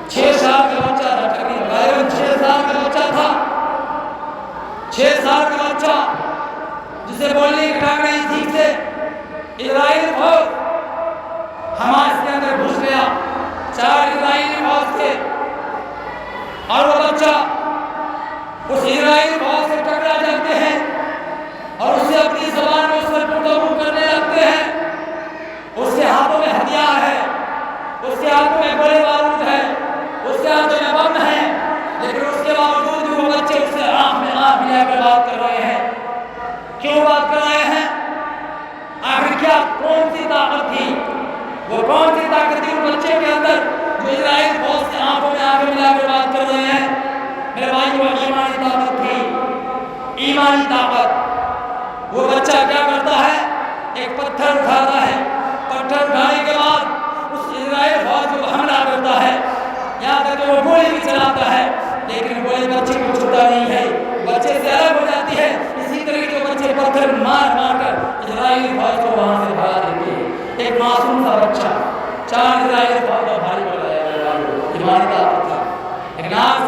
6 سال کا بچہ تھا، تقریباً 6 سال کا بچہ تھا، 6 سال کا بچہ جسے بولنے کی ٹھاک نہیں ٹھیک سے، اسرائیلی فوج حماس کے اندر گھس گیا، 4 اسرائیلی فوج تھے، اور وہ بچہ اس اسرائیلی فوج سے ٹکرا جاتے ہیں اور اسے اپنی زبان میں اس سے گفتگو کرنے لگتے ہیں۔ اس کے ہاتھوں میں ہتھیار ہے، اس کے ہاتھوں میں گولے بارود ہے، اس کے ہاتھوں میں بم ہے، لیکن اس کے باوجود بھی وہ بچے اس سے آنکھ میں آنکھ ملا کر بات کر رہے ہیں۔ کیوں بات کر رہے ہیں؟ آخر کیا کون سی طاقت تھی؟ وہ کون سی طاقت تھی اس بچے کے اندر جو اسرائیل فوج سے آنکھوں میں آنکھ ملا کر بات کر رہے ہیں؟ میرے بھائی، وہ ایمانی طاقت تھی، ایمانی طاقت۔ وہ بچہ کیا کرتا ہے؟ ایک پتھر اٹھاتا ہے، پتھر اٹھانے کے بعد اس اسرائیل فوج کو حملہ کرتا ہے، یہاں تک کہ وہ گولی بھی چلاتا ہے، لیکن گولی بچے کو چھوٹا نہیں ہے، بچے سے الگ ہو جاتی ہے۔ اسی طرح جو بچے پتھر مار مار کر اسرائیلی فوج کو وہاں سے بھگا دیتے ہیں۔ ایک معصوم سا بچہ 4 اسرائیلی فوج کا بھاری پڑ گیا، ایمانی طاقت تھا۔ لیکن آج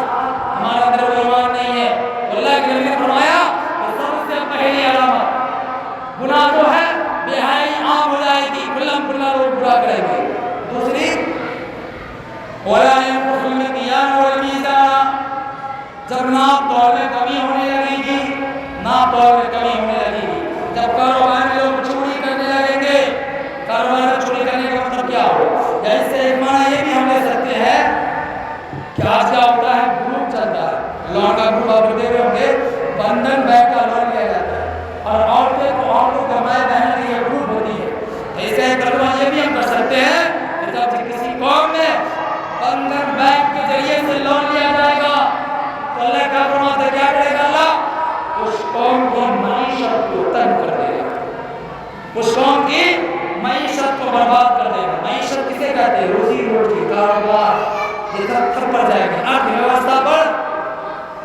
ہمارے اندر وہ ایمان نہیں ہے۔ اللہ کے نبی نے فرمایا کہ سب سے پہلی علامت گناہ جو ہے بے حیائی عام ہو جائے گی، کھلم کھلا لوگ برا کریں گے۔ دوسری وَلَا يَنقُصُ الْمِكْيَالُ وَالْمِيزَانَ، جب ناپ تول میں کمی ہونے لگے گی، ناپ تول میں کمی ہونے لگے گی، جب کاروبار میں لوگ چوری کرنے لگیں گے۔ کاروبار میں چوری کرنے کا مطلب کیا ہو؟ یا اس سے ایک معنی یہ بھی ہم لے سکتے ہیں کہ آج کیا ہوتا ہے، گروپ چلتا ہے، لون کا گروپ آپ دیکھتے ہوئے ہوں گے، بندھن بینک کا لون لیا جاتا ہے، اور عورتوں کا مائیں بہن کی یہ گروپ ہوتی ہے۔ تو اس کا ایک ترجمہ یہ بھی ہم کر سکتے ہیں کہ جب کسی قوم میں بندھن بینک کے ذریعے سے لون لیا جائے گا تو اللہ کا فرماتا ہے کیا کرے گا؟ اللہ اس قوم کی معیشت کو تنگ کر دے گا، اس قوم کی معیشت کو برباد کر دے گا۔ معیشت کسے کہتے ہیں؟ روزی روٹی، کاروبار، یہ سب تھپ پڑ جائے گا، ارتھ ویوستھا پر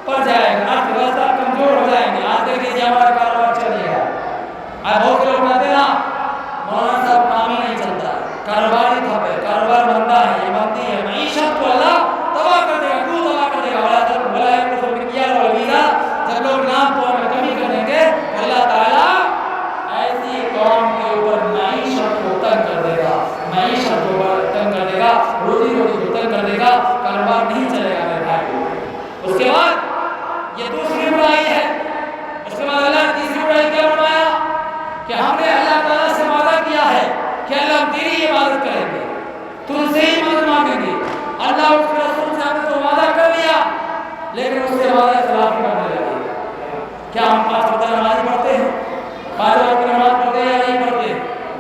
پڑ جائے گا، ارتھ ویوستھا کمزور ہو جائیں گے۔ آج دیکھ لیجیے ہمارا کاروبار چلے گا، آج بہت سے لوگ کہتے ہیں نا مولانا صاحب کام ہی نہیں چلتا، کاروبار ہی تھپ ہے، کاروبار بندہ ہے، یہ بندی ہے۔ معیشت کو اللہ تباہ کر دے گا، کیوں تباہ کر دے گا؟ وَلَا يَنقُصُ الْمِكْيَالُ وَالْمِيزَانَ، جب لوگ نام تو میں کمی کر دیں گے تو اللہ تعالیٰ ایسی قوم کے اوپر معیشت کو تنگ کر دے گا، معیشت کو تنگ کر دے گا، روزی روٹی کو تنگ کر دے گا، کاروبار نہیں چلے گا میرے بھائی۔ اس کے بعد یہ دوسری برائی ہے۔ اس کے بعد اللہ نے تیسری برائی کیا فرمایا کہ ہم نے اللہ تعالیٰ سے وعدہ کیا ہے کہ اللہ ہم تیری عبادت کریں گے، تم سے ہی مدد مانگیں گے۔ اللہ اس کے رسول سے ہم نے تو وعدہ کر لیا، لیکن اس سے وعدہ خلاف کرنے لگے۔ کیا ہم 5 وقت نماز پڑھتے ہیں؟ 5 وقت نماز پڑھتے ہیں یا نہیں پڑھتے؟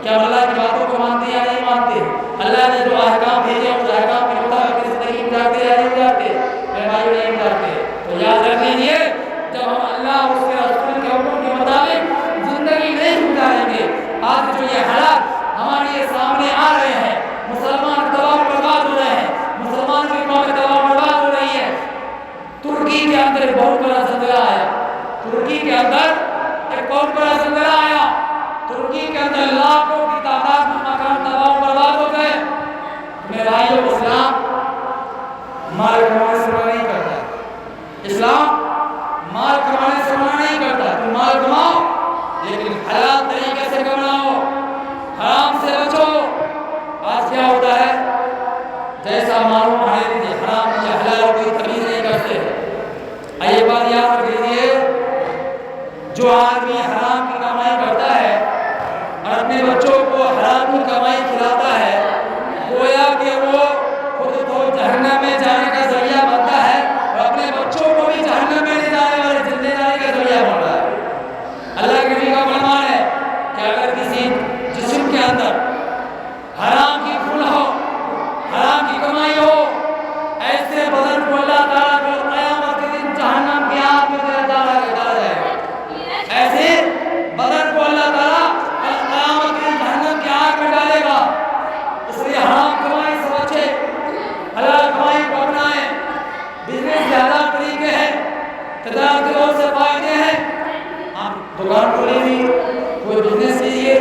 کیا اللہ کی باتوں کو مانتے یا نہیں مانتے؟ اللہ نے جو احکام بھیجے اس احکام کے مطابق زندگی گزارتے یا نہیں گزارتے؟ میرے بھائی نہیں گزارتے۔ تو یاد رکھ لیجیے، جب ہم اللہ اس کے رسول کے حکم کے مطابق زندگی نہیں گزاریں گے، آج جو یہ حالات ہمارے سامنے آ رہے ہیں، مسلمان تباہ و برباد ہو رہے ہیں، مسلمان کی قوم تباہ و برباد ہو رہی ہے۔ ترکی کے اندر ایک بہت بڑا زلزلہ آیا، ترکی کے اندر ایک بہت بڑا زلزلہ آیا، ترکی کے اندر لاکھوں کی تعداد میں مکان تباہ و برباد ہو گئے۔ میرے بھائیو، اسلام مال کمانے سے منع نہیں کرتا، اسلام مال کمانے سے منع نہیں کرتا۔ تم مال کماؤ لیکن حلال طریقے سے کماؤ، حرام سے بچو۔ آج کیا ہوتا ہے، جیسا معلوم ہے حرام یا حلال کوئی تمیز نہیں کرتے۔ یہ بات یاد رکھ لیجیے، جو آدمی حرام کی کمائی کرتا ہے اور اپنے بچوں کو حرام کی کمائی کھلاتا ہے، گویا کہ وہ خود تو جہنم میں جانے کا ذریعہ بنتا ہے اور اپنے بچوں کو بھی جہنم میں لے جانے والے زندے جانے کا ذریعہ بن رہا ہے۔ اللہ کے نبی کا فرمان ہے کہ اگر کسی جسم کے اندر حرام کی پھول ہو، حرام کی کمائی ہو، ایسے بدن کو اللہ تعالیٰ کو قیامت کے دن جہنم کی آگ میں ڈالا جائے گا۔ ایسے بدن کو اللہ تعالیٰ قیامت کے دن جہنم کی آگ میں ڈالے گا۔ اس لیے حرام کمائی سے بچے، حلال کمائی کو اپنائیں۔ بزنس زیادہ طریقے ہیں، تجارت کے بہت سے فائدے ہیں۔ آپ دکان کھولیں گے، کوئی بزنس کیجیے،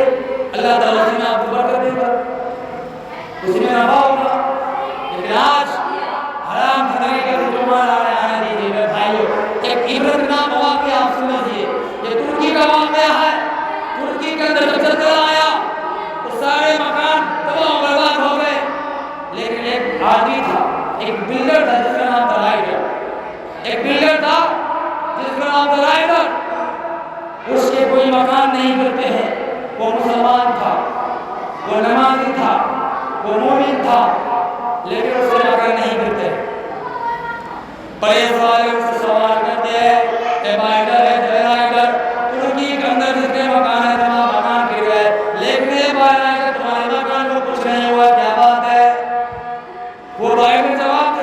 اللہ تعالیٰ جی میں آپ کو برکت دے گا، اسی میں نفع ہوگا۔ لیکن آج حرام کھانے کا جو مال آ رہا ہے، دیجیے میرے بھائیو، ایک عبرت نام واقعہ آپ سن لیجیے۔ یہ ترکی کا واقعہ ہے۔ ترکی کے اندر جب زلزلہ آیا اس کے کوئی مکان نہیں کرتے ہیں. وہ مسلمان تھا، وہ نمازی تھا، وہ مومن تھا، لیکن اس کے مکان نہیں کرتے. پریز والے اس سے سوال کرتے ہیں، اے بائیڈر ہے جائیڈر، ترکی کے اندر جتنے مکان ہیں تمام مکان گر گئے، لیکن اے بائیڈر تمہارے مکان کو کچھ نہیں ہوا، کیا بات ہے؟ وہ بائیڈر جواب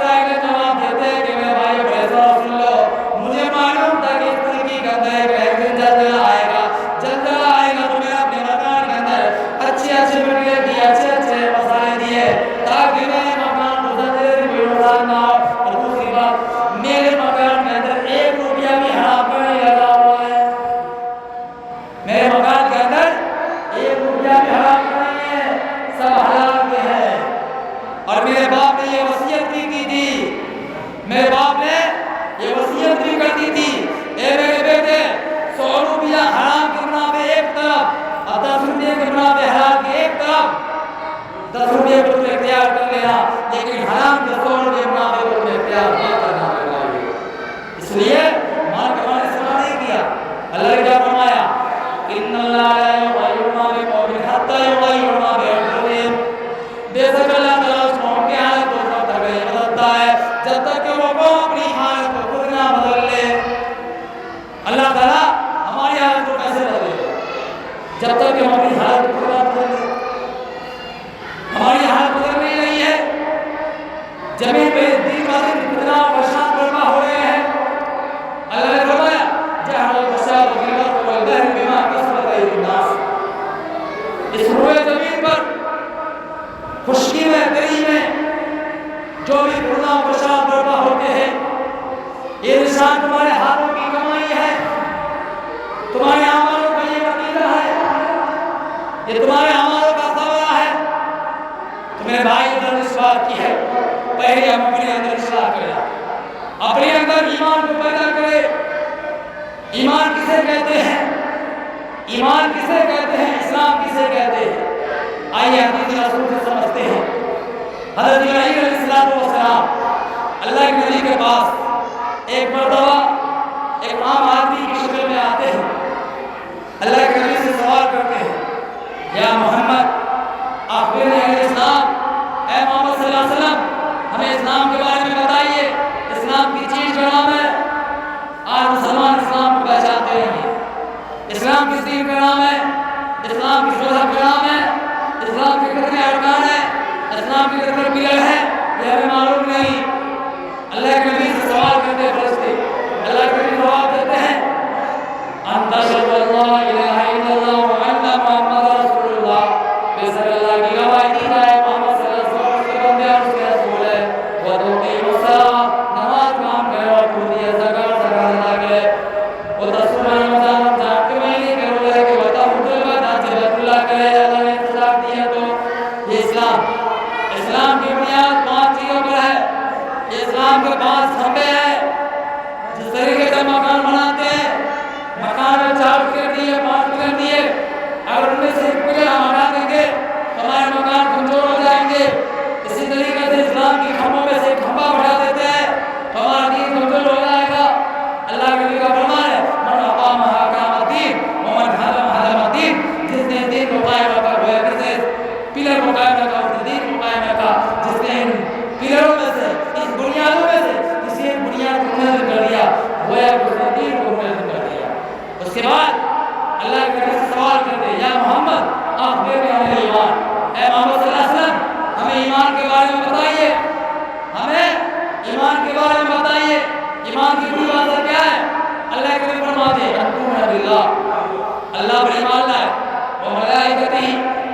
دیتے ہیں کہ میرے بھائی فیصلہ سن لو، مجھے معلوم تھا کہ اس ترکی کے اندر ایک دن زلزلہ آئے گا تو میں اپنے مکان کے اندر اچھے مٹیریل دیے، اچھے مسالے دیے تاکہ میرے مکان کو زلزلے سے کوئی نقصان نہ ہو. اور دوسری بات، میرے مکان کے اندر 1 روپیہ بھی حرام کا نہیں لگا ہوا ہے. میرے مکان کے اندر 1 روپیہ بھی حرام کا نہیں ہے، سب حلال کے ہے. اور میرے باپ نے یہ وصیت بھی کی تھی، میرے باپ نے یہ وصیت بھی کر دی تھی، اے میرے بیٹے 100 روپیہ حرام کے گناہ پہ ایک طرف اور 10 روپیہ کے گناہ پہ حلال کے ایک طرف. 10 روپیہ کو تم اختیار کر لینا، لیکن حرام کے 100 روپیہ گناہ پہ تم اختیار نہ کرنا پڑے. اس لیے مال کمانے سے منع نہیں کیا. اللہ نے کیا فرمایا؟ ان اللہ لا یغیر ما بقوم حتی یغیروا ما بانفسہم. بے شک اللہ تعالیٰ اس قوم کی حالت کو تب تک نہیں بدلتا ہے جب تک کہ وہ قوم اپنی حالت کو خود نہ بدل لے. اللہ تعالیٰ ہماری حالت کو کیسے بدلے؟ جب تک کہ ہم اپنی حالت کو خود نہ بدل لے. ہماری حالت بدل نہیں رہی ہے. زمین پہ دن کا دن کتنا فساد برپا ہو رہے ہیں. اللہ نے فرمایا جہر الفساد فی الارض والبحر بما کسبت ایدی الناس. اس روئے زمین پر خشکی میں گری میں جو بھی فتنہ و فساد برپا ہوتے ہیں، یہ نشان تمہارے ہاتھوں کی کمائی ہے، تمہارے اعمالوں کا یہ نتیجہ ہے، یہ تمہارے اعمالوں کا ثمرہ ہے. تمہیں بھائی ادھر اصلاح کی ہے، پہلے ہم اپنے اندر اصلاح کریں، اپنے اندر ایمان کو پیدا کرے. ایمان کسے کہتے ہیں؟ ایمان کسے کہتے ہیں؟ اسلام کسے کہتے ہیں؟ آئیے حدیث رسول سے سمجھتے ہیں. حضرت ابراہیم علیہ السلام اللہ کے نبی کے پاس ایک مرتبہ ایک عام آدمی کی شکل میں آتے ہیں. اللہ کے نبی سے سوال کرتے ہیں، یا محمد اخبرنی عن الاسلام، اے محمد صلی اللہ علیہ وسلم ہمیں اسلام کے بارے میں بتائیے، اسلام کی چیز کا نام ہے. آج مسلمان اسلام کو پہچانتے نہیں ہیں. اسلام کس دین کا نام ہے؟ اسلام کس مذہب کا نام ہے؟ اسلام کے کتنے ارکان ہیں؟ اسلام کے کتنے پلر ہیں؟ یہ ہمیں معلوم نہیں. اللہ کے نبی سے سوال کرتے ہیں فرشتے، اللہ کے نبی جواب دیتے ہیں، ان تشہد ان لا الہ الا اللہ وان محمد رسول اللہ. بے شک اللہ کی گواہی دی جائے محمد صلی اللہ علیہ وسلم اس کے بندے اور اس کے رسول ہے. وتقیم الصلاۃ، نماز قائم کرے اور پوری زکات ادا کرے. وتصوم رمضان کے مہینے کے روزے کے وتحج البیت بیت اللہ کرے. اللہ نے انتظام دیا تو یہ اسلام کی بنیاد 5 چیزوں پر ہے. یہ اسلام کے 5 کھمبے ہیں. جس طریقے سے مکان بناتے ہیں، مکان میں 4 پلر دیے، 5 پلر دیے، اگر ان میں سے ایک پلر ہم ہٹا دیں گے تو ہمارے مکان کمزور ہو جائیں گے. اسی طریقے سے اسلام کی کھمبوں میں سے ایک کھمبا اٹھا دیتے ہیں تو ہمارا دین کمزور ہو جائے گا. اللہ کے نبی کا فرمان ہے، من اقام احکام الدین ومن حرم حرم الدین. جس نے دین کو قائم رکھا، جس نے پلر کو قائم رکھا، اس نے دین کو قائم رکھا. جس نے ان پلروں میں سے، ان بنیادوں میں سے کسی ایک بنیاد کو منحصر کر دیا، وہ ہے اس نے دین کو منحصر کر دیا. اس کے بعد اللہ کے نبی سے سوال کرتے ہیں، یا محمد اخبرنی عن الایمان، اے محمد صلی اللہ علیہ وسلم ہمیں ایمان کے بارے میں بتائیے، ہمیں ایمان کے بارے میں بتائیے. ایمان کی بنی بات کیا ہے؟ اللہ کے نبی فرماتے ہیں، ان تؤمن باللہ، اللہ پر ایمان لائے، وہ ملائکتہ،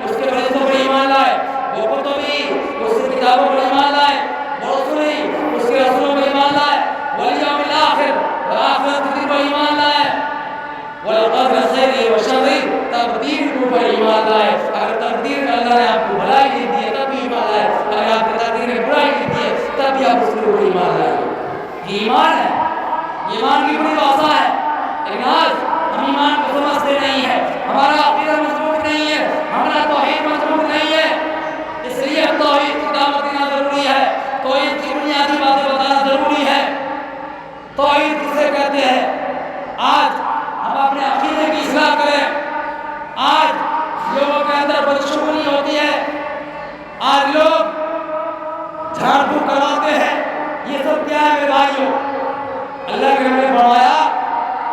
اس کے فرشتوں پر ایمان لائے، وہ کتبی، اس کی کتابوں پر ایمان لائے، وہ رسولی، اس کے رسولوں پر ایمان لائے، والیوم الآخر، آخرت کے دن پر ایمان لائے، والقدر خیر و شر، تقدیر کے اوپر ایمان لائے. اگر تقدیر میں اللہ نے آپ کو بھلائی دی ہے تب بھی ایمان لائے، اگر آپ کی تقدیر میں برائی دی ہے تب بھی آپ اس کے اوپر ایمان لائے. یہ ایمان ہے، ایمان کی بڑی واسطہ ہے. لیکن آج ہم ایمان کو سمجھتے نہیں ہیں، ہمارا عقیدہ مضبوط نہیں ہے، ہمارا توحید مضبوط نہیں ہے. اس لیے توحید کی دعوت دینا ضروری ہے، توحید کی بنیادی باتیں بتانا ضروری ہے. توحید کسے کہتے ہیں؟ آج ہم اپنے عقیدے کی بدشگونی ہوتی ہے. آج لوگ جھاڑ پھونک کرواتے ہیں. یہ سب کیا ہے میرے بھائیوں؟ اللہ کے نبی نے فرمایا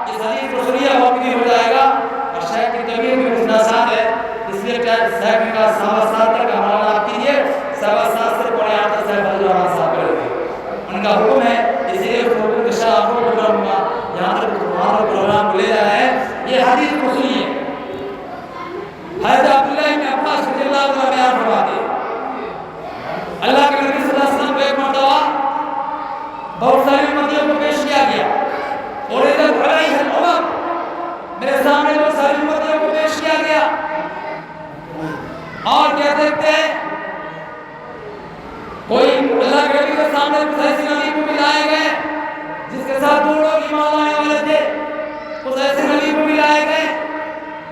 اس حدیث کو سنیے وقت بھی ہو جائے گا اور شیخ کی طبیعت میں کچھ ناسان ہے اس لیے شیخ نے کہا سوا سات تک ہمارا آپ کیجیے. سوا سات سے پڑے آتا صاحب فضل الرحمان صاحب کرے گے. ان کا حکم ہے اس لیے اس حکم کے شاہ آپ کو پروگرام کا یہاں تک تمہارا پروگرام کو لے جا رہے ہیں. یہ حدیث کو سنیے. حضرت عبداللہ ابن عباس رضی اللہ عنہ بیان فرماتے ہیں اللہ کے نبی صلی اللہ علیہ وسلم کو ایک مرتبہ بہت ساری امتیوں کو پیش کیا گیا اور ادھر علیہ الامم میرے سامنے بہت ساری امتیوں کو پیش کیا گیا اور کیا دیکھتے ہیں کوئی اللہ کے نبی کے سامنے کچھ ایسی نبی کو ملائے گئے جس کے ساتھ دو لوگ ایمان لانے والے تھے. کچھ ایسے نبی کو ملائے گئے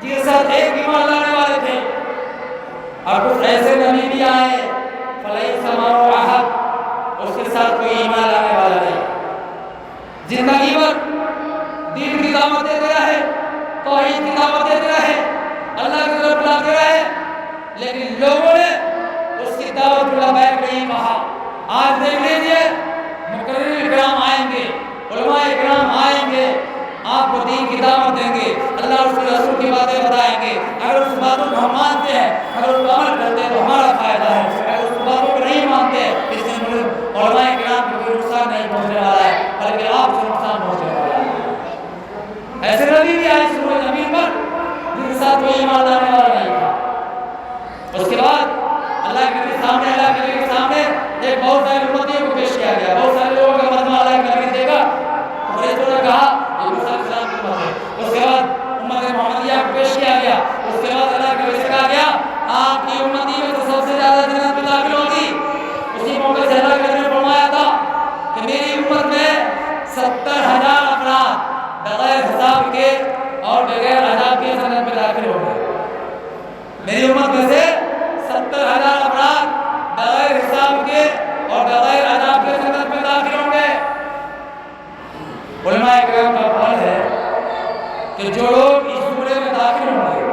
جس کے ساتھ ایک ایمان لانے والے تھے اور کچھ ایسے نبی بھی آئے فلیس معه احد اس کے ساتھ کوئی ایمان لانے والا نہیں. زندگی بھر دین کی دعوت دیتے رہے, توحید کی دعوت دیتے رہے, اللہ کی طرف بلاتے رہے, لیکن لوگوں نے اس کی دعوت کو لبیک نہیں کہا. آج دیکھ لیجیے مقرر اکرام آئیں گے, علماء اکرام آئیں گے, آپ کو دین کی دعوت دیں گے, اللہ اور اس کے رسول کی باتیں بتائیں گے. اگر اس باتوں کو ہم مانتے ہیں, اگر اس کو عمل کرتے ہیں تو ہمارا فائدہ ہے. اگر اس باتوں کو نہیں مانتے اس سے علماء اکرام کو کوئی نقصان نہیں پہنچنے والا ہے بلکہ آپ سے نقصان پہنچنے والا ہے. ایسے نبی بھی آئے سورہ زمین پر جن کے ساتھ کوئی ایمان لانے والا نہیں تھا. اس کے بعد اللہ کے نبی سامنے, اللہ کے نبی کے سامنے ایک بہت سارے امتیوں کو پیش کیا گیا. بہت سارے لوگوں کا مجمع اللہ کے نبی دیکھا اور اس نے کہا یہ موسیٰ علیہ السلام کی امت ہے. اس کے بعد امت محمدیہ کو پیش کیا گیا. اس کے بعد اللہ کے نبی سے کہا گیا آپ کی امتی میں تو سب سے زیادہ جنت میں داخل ہوگی. اسی موقع سے اللہ کے نبی نے فرمایا تھا کہ میری امت میں 70,000 افراد بغیر حساب کے اور بغیر عذاب کے جنت میں داخل ہوں گے. میری امت میں سے 70,000 افراد بغیر حساب کے اور بغیر عذاب کے جنت میں داخل ہوں گے. علماء کرام کا قول ہے کہ جو لوگ اس جملے میں داخل ہوں گے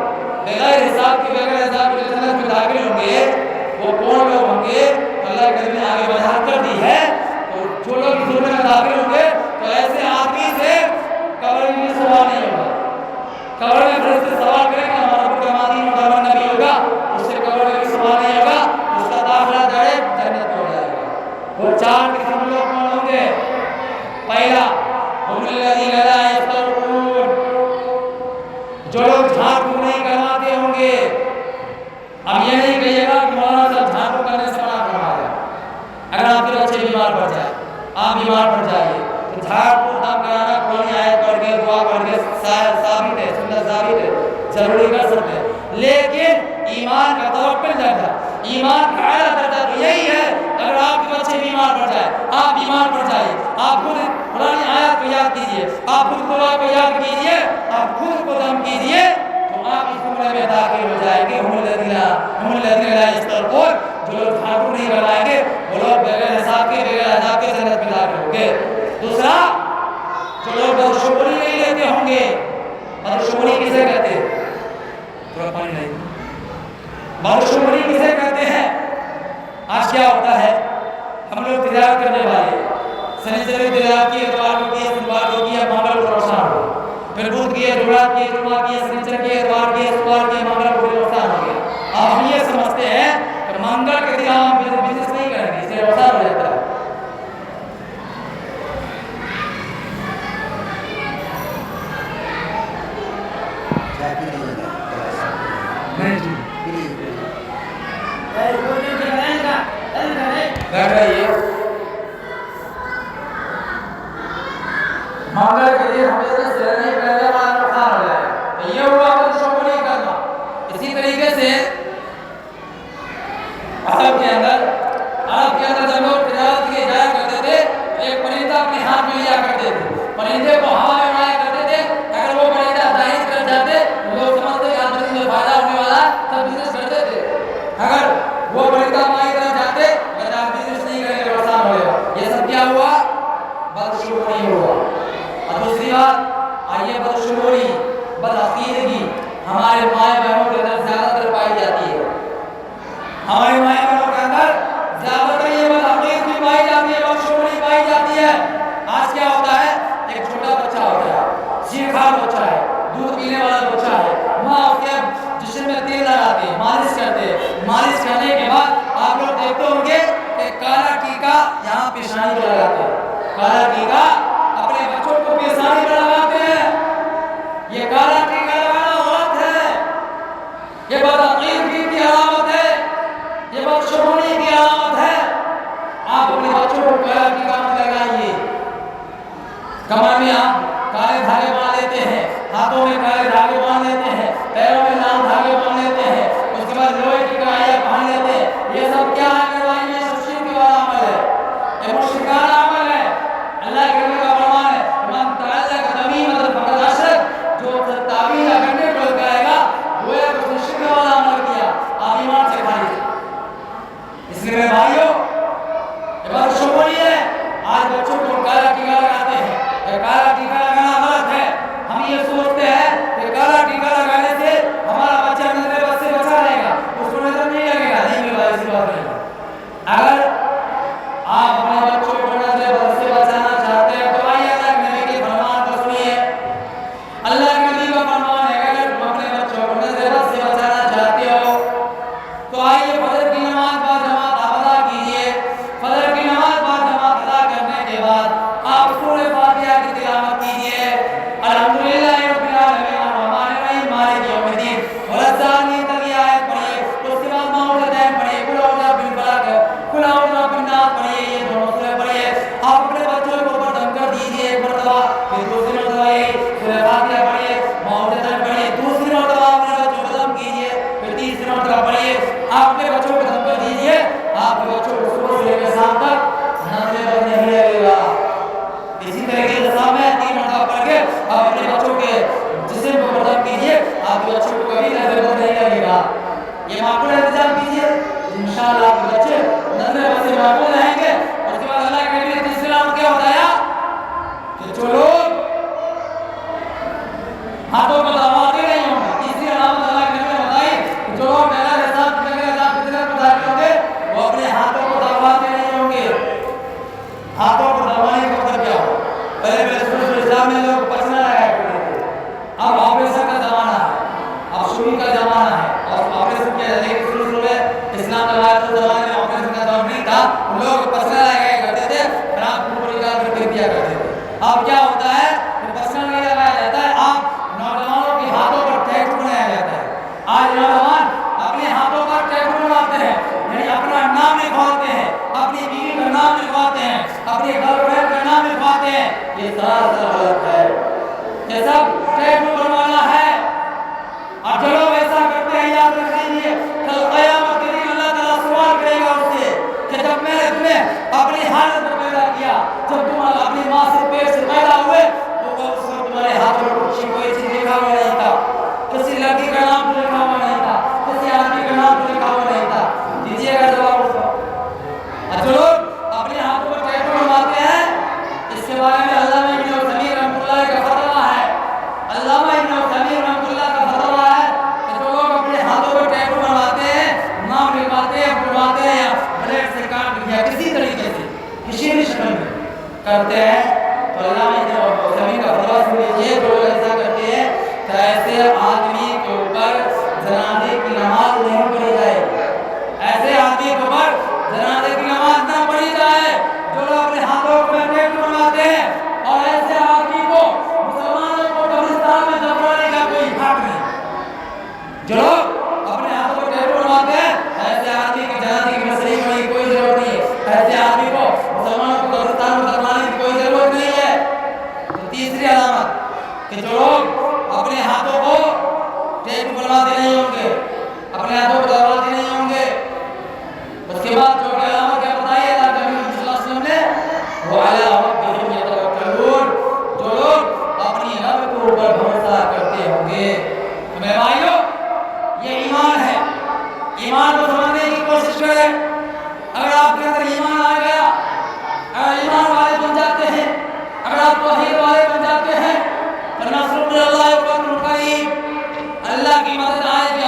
بغیر حساب کے بغیر عذاب کے جنت میں داخل ہوں گے وہ کون لوگ ہوں گے؟ اللہ کے نبی نے آگے وضاحت کر دی ہے. اور جو لوگ اس جملے میں داخل ہوں گے تو ایسے آدمی سے قبر میں سوال نہیں ہوگا. قبر میں فرشتے سوال کریں گے ہمارا پورا مادی مقرر نبی ہوگا, اس سے قبر میں بھی سوال نہیں ہوگا, اس کا داخلہ ڈائریکٹ جنت میں ہو جائے گا. وہ 4 قسم لوگ کون ہوں گے؟ پہلا ہم الذین لا یسترقون, جو لوگ جھاڑ پھونک نہیں کرواتے ہوں گے. اب یہ نہیں کہیے گا کہ مولانا صاحب جھاڑ پھونک کرنے سے منع فرمایا. اگر آپ کے بچے بیمار پڑ جائے, آپ بیمار پڑ جائیے تو جھاڑ پھونک آپ کرانا قرآن آیت پڑھ کے دعا پڑھ کے ثابت ہے, سنت ثابت ہے, ضروری کر سکتے ہیں. لیکن ایمان کا توکل درجہ, ایمان کا اعلیٰ درجہ تو یہی ہے اگر آپ کے بچے بیمار پڑ جائے, آپ بیمار پڑ جائیے, آپ خود قرآن آیات کو یاد کیجئے, آپ خود دعا کو یاد کیجئے, آپ خود کو دم کیجئے تو آپ اس جملے میں داخل ہو جائیں گے. ہم الذین لا یسترقون, جو لوگ جھاڑ پھونک نہیں کروائیں گے وہ لوگ بغیر حساب کے بغیر عذاب کے جنت میں داخل ہوں گے. دوسرا, جو لوگ بدشگونی نہیں لیتے ہوں گے. بدشگونی کسے کہتے ہیں؟ تھوڑا پانی نہیں. بدشگونی کسے کہتے ہیں؟ آج کیا ہوتا ہے, ہم لوگ تجارت کرنے والے سنیچر کی تجارت کی, اتوار کو کی, اتوار کو کی, منگل کو نقصان ہو, پھر بدھ کی, جمعرات کی, جمعہ کی, سنیچر کی, اتوار کی, اتوار کی, منگل کو نقصان ہو گیا. آپ ہم یہ سمجھتے ہیں کہ منگل کے دن ہم بزنس نہیں کریں گے, اس سے نقصان ہو جاتا ہے. بیٹھ رہیے. منگل کے دن ہم بزنس نہیں کریں گے, ہمارا نقصان ہو جائے گا. تو یہ ہوا بدشگونی نہیں کرنا. اسی طریقے سے عرب کے اندر جب لوگ تجارت کے جایا کرتے تھے ایک پرندہ اپنے ہاتھ میں لیا کرتے تھے, پرندے کو ہوا میں اڑایا کرتے تھے. اگر وہ پرندہ ظاہر کر جاتے تو لوگ سمجھتے کہ بزنس میں فائدہ ہونے والا ہے, تب بزنس کرتے تھے. اگر وہ پرندہ مائی طرح جاتے اگر آپ بزنس نہیں کریں گے نقصان ہوگا. یہ سب کیا ہوا؟ بدشگونی ہوا. اور دوسری بات, آئیے بدشگونی, بدعقیدگی ہمارے مائیں بہنوں کے اندر زیادہ تر پائی جاتی ہے. ہمارے ماں بہنوں کے اندر زیادہ تر یہ بدعقیدگی بھی پائی جاتی ہے، بدشگونی پائی جاتی ہے۔ آج کیا ہوتا ہے، ایک چھوٹا بچہ ہوتا ہے، سیکھا بچہ ہے، دودھ پینے والا بچہ ہے، ماں اس کے جسم میں تیل لگاتے ہیں، مالش کرتے ہیں، مالش کرنے کے بعد آپ لوگ دیکھتے ہوں گے کہ کالا ٹیکا یہاں پیشانی پہ لگاتے ہیں، کالا ٹیکا اپنے بچوں کو پیشانی پہ لگاتے ہیں۔ یہ کالا ٹیکا لگانا غلط ہے، یہ بدعقیدگی کی علامت ہے، یہ بدشگونی کی علامت ہے۔ آپ اپنے بچوں کو کالا ٹیکا مت لگائیے۔ کمر میں آپ کالے دھاگے باندھ لیتے ہیں، ہاتھوں میں کالے دھاگے باندھ لیتے ہیں، پیروں میں لال دھاگے باندھ لیتے ہیں، اس کے بعد لوہے کی کڑائیاں پہن لیتے ہیں۔ یہ سب کیا ہے میرے بھائی؟ یہ شرک والا عمل ہے، یہ مشرکانہ عمل ہے۔ اللہ کے نبی کا فرمان ہے، من تعلق تمیمۃ فقد اشرک، جو تعویذ کرنے کو لگائے گا گویا کہ اس نے شرک والا عمل کیا۔ آپ ایمان سے خارج۔ اس لیے میرے بھائیوں، یہ بدشگونی ہے۔ آج بچوں کو کالا ٹیکا لگاتے ہیں، یہ کالا ٹیکا لگانا غلط ہے۔ ہم یہ سوچتے ہیں کہ کالا ٹیکا لگانے سے ہمارا بچہ نظر بد سے بچا رہے گا، اس کو نظر نہیں لگے گا۔ نہیں میرے بھائی، ایسی بات نہیں۔ اگر آپ اپنے بچوں کو نظر بد سے بچانا چاہتے ہیں تو آئیے اللہ کے نبی کے فرمان کو سنیے۔ اللہ کے نبی کا فرمان ہے کہ اگر تم اپنے بچوں کو نظر بد سے بچانا چاہتے ہو تو آئیے فجر کی نماز با جماعت آپ ادا کیجیے۔ فجر کی نماز با جماعت ادا کرنے کے بعد آپ سورہ فاتحہ کی تلاوت کیجیے۔ الحمدللہ رب العالمین الرحمن الرحیم مالک یوم الدین والضالین تک یہ آیت پڑھیے۔ اس کے بعد معوذتین پڑھیے، قل اعوذ برب الفلق، قل اعوذ برب الناس پڑھیے۔ یہ دونوں سورہ پڑھیے۔ آپ اپنے بچوں کو اوپر دم کر دیجیے ایک مرتبہ، پھر دوسری مرتبہ یہ سورہ فاتحہ پڑھیے، معوذتین پڑھیے، دوسری مرتبہ اپنے بچوں کو دم کیجیے، پھر تیسری مرتبہ پڑھیے۔ آپ اپنے بچوں کو دم کر دیجیے، آپ کے بچوں کو صبح سے لے کر شام تک نظر بد نہیں لگے گا۔ اسی طریقے سے صاحب میں 3 مرتبہ پڑھ کے آپ اپنے بچوں کے جسم کو مردم کیجیے، آپ کے بچوں کو کبھی نظر بد نہیں لگے گا۔ یہ معقول انتظام کیجیے، انشاءاللہ آپ کے بچے نظر بد سے محفوظ رہیں گے۔ اس کے بعد اللہ کے نبی نے تیسری علامت کیا بتایا کہ جو لوگ ہاتھوں کو دباتے نہیں ہوں گے، تیسری علامت اللہ کے نبی نے بتائی کہ جو لوگ اللہ کے ساتھ ہوں گے وہ اپنے ہاتھوں کو دباتے نہیں ہوں گے۔ ہاتھوں کو دبانے کا مطلب کیا ہو؟ پہلے شروع اسلام میں لوگ پسنا لگایا کرتے تھے، اب آپریشن کا زمانہ ہے، اب سوئی کا زمانہ ہے اور آپریشن کیا جاتا ہے۔ شروع میں اسلام کا زمانے میں آپریشن کا دور نہیں تھا، لوگ پسنا لگایا کرتے تھے، خراب کو نکال کر پھر دیا کرتے تھے۔ اب کیا ہوتا ہے کہ پسنا نہیں لگایا جاتا ہے، اب نوجوانوں کے ہاتھوں پر ٹیٹو بنایا جاتا ہے۔ آج نوجوان اپنے ہاتھوں پر ٹیٹو بنواتے ہیں، یعنی اپنا نام لکھواتے ہیں، اپنی بیوی کا نام لکھواتے ہیں، اپنی گرل فرینڈ کا نام لکھواتے ہیں۔ یہ سراسر غلط ہے، یہ سب ٹیٹو بنوانا ہے۔ اور جو لوگ ایسا کرتے ہیں یاد رکھ لیجیے، کل قیامت کے دن اللہ تعالیٰ سوال کرے گا اس سے کہ جب میں نے تمہیں اپنی حالت میں پیدا کیا، جب تم اپنی ماں سے پیٹ سے پیدا ہوئے تو اس وقت تمہارے ہاتھوں میں کوئی چیز لکھا ہوا نہیں تھا، کسی لڑکی کا نام تو لکھا ہوا نہیں تھا، کسی آدمی کا نام تو لکھا ہوا نہیں تھا۔ دیجیے گا جواب اس کو۔ جو لوگ اپنے ہاتھوں پر ٹیٹو بنواتے ہیں، اس کے بارے میں علامہ ابن عثیمین رحمۃ اللہ کا فتویٰ ہے، علامہ ابن عثیمین رحمۃ اللہ کا فتویٰ ہے کہ جو لوگ اپنے ہاتھوں پر ٹیٹو بنواتے ہیں، نام لکھواتے ہیں، بنواتے ہیں یا بلیڈ سے کاٹ دیا کسی طریقے سے کسی بھی شکل میں کرتے ہیں، تو علامہ ابن عثیمین کا فتویٰ سن لیجیے۔ جو لوگ ایسا کرتے ہیں تو ایسے آدمی کے اوپر جنازے کی نماز نہیں پڑھی جائے گی، ایسے آدمی کے اوپر جنازے کی نماز نہ پڑھی جائے جو لوگ اپنے ہاتھوں میں ٹیٹو بنواتے ہیں۔ اور ایسے آدمی کو مسلمانوں کو قبرستان میں دفنانے کا کوئی حق نہیں۔ جو لوگ اپنے ہاتھوں میں ٹیٹو بنواتے ہیں، ایسے آدمی کی جنازے کی مسئلے کی کوئی ضرورت نہیں ہے، ایسے آدمی کو مسلمانوں کو قبرستان میں دفنانے کی کوئی ضرورت نہیں ہے۔ تو تیسری علامت کہ جو لوگ اپنے ہاتھوں کو ٹیٹو بنواتے نہیں ہوں گے، اپنے ہاتھوں کو دباتے نہیں ہوں گے، اس کے بعد جو علامت کیا بتائی اللہ کے نبی صلی اللہ علیہ وسلم نے، وہ علی ربہم یتوکلون، جو لوگ اپنی رب کے اوپر بھروسہ کرتے ہوں گے۔ تو میرے بھائیوں، یہ ایمان ہے، ایمان کو سمجھنے کی کوشش کریں۔ اگر آپ کے اندر ایمان آ گیا، اگر ایمان والے بن جاتے ہیں، اگر آپ توحید والے بن جاتے ہیں، تو نصر من اللہ و فتح قریب، اللہ کی مدد آئے گی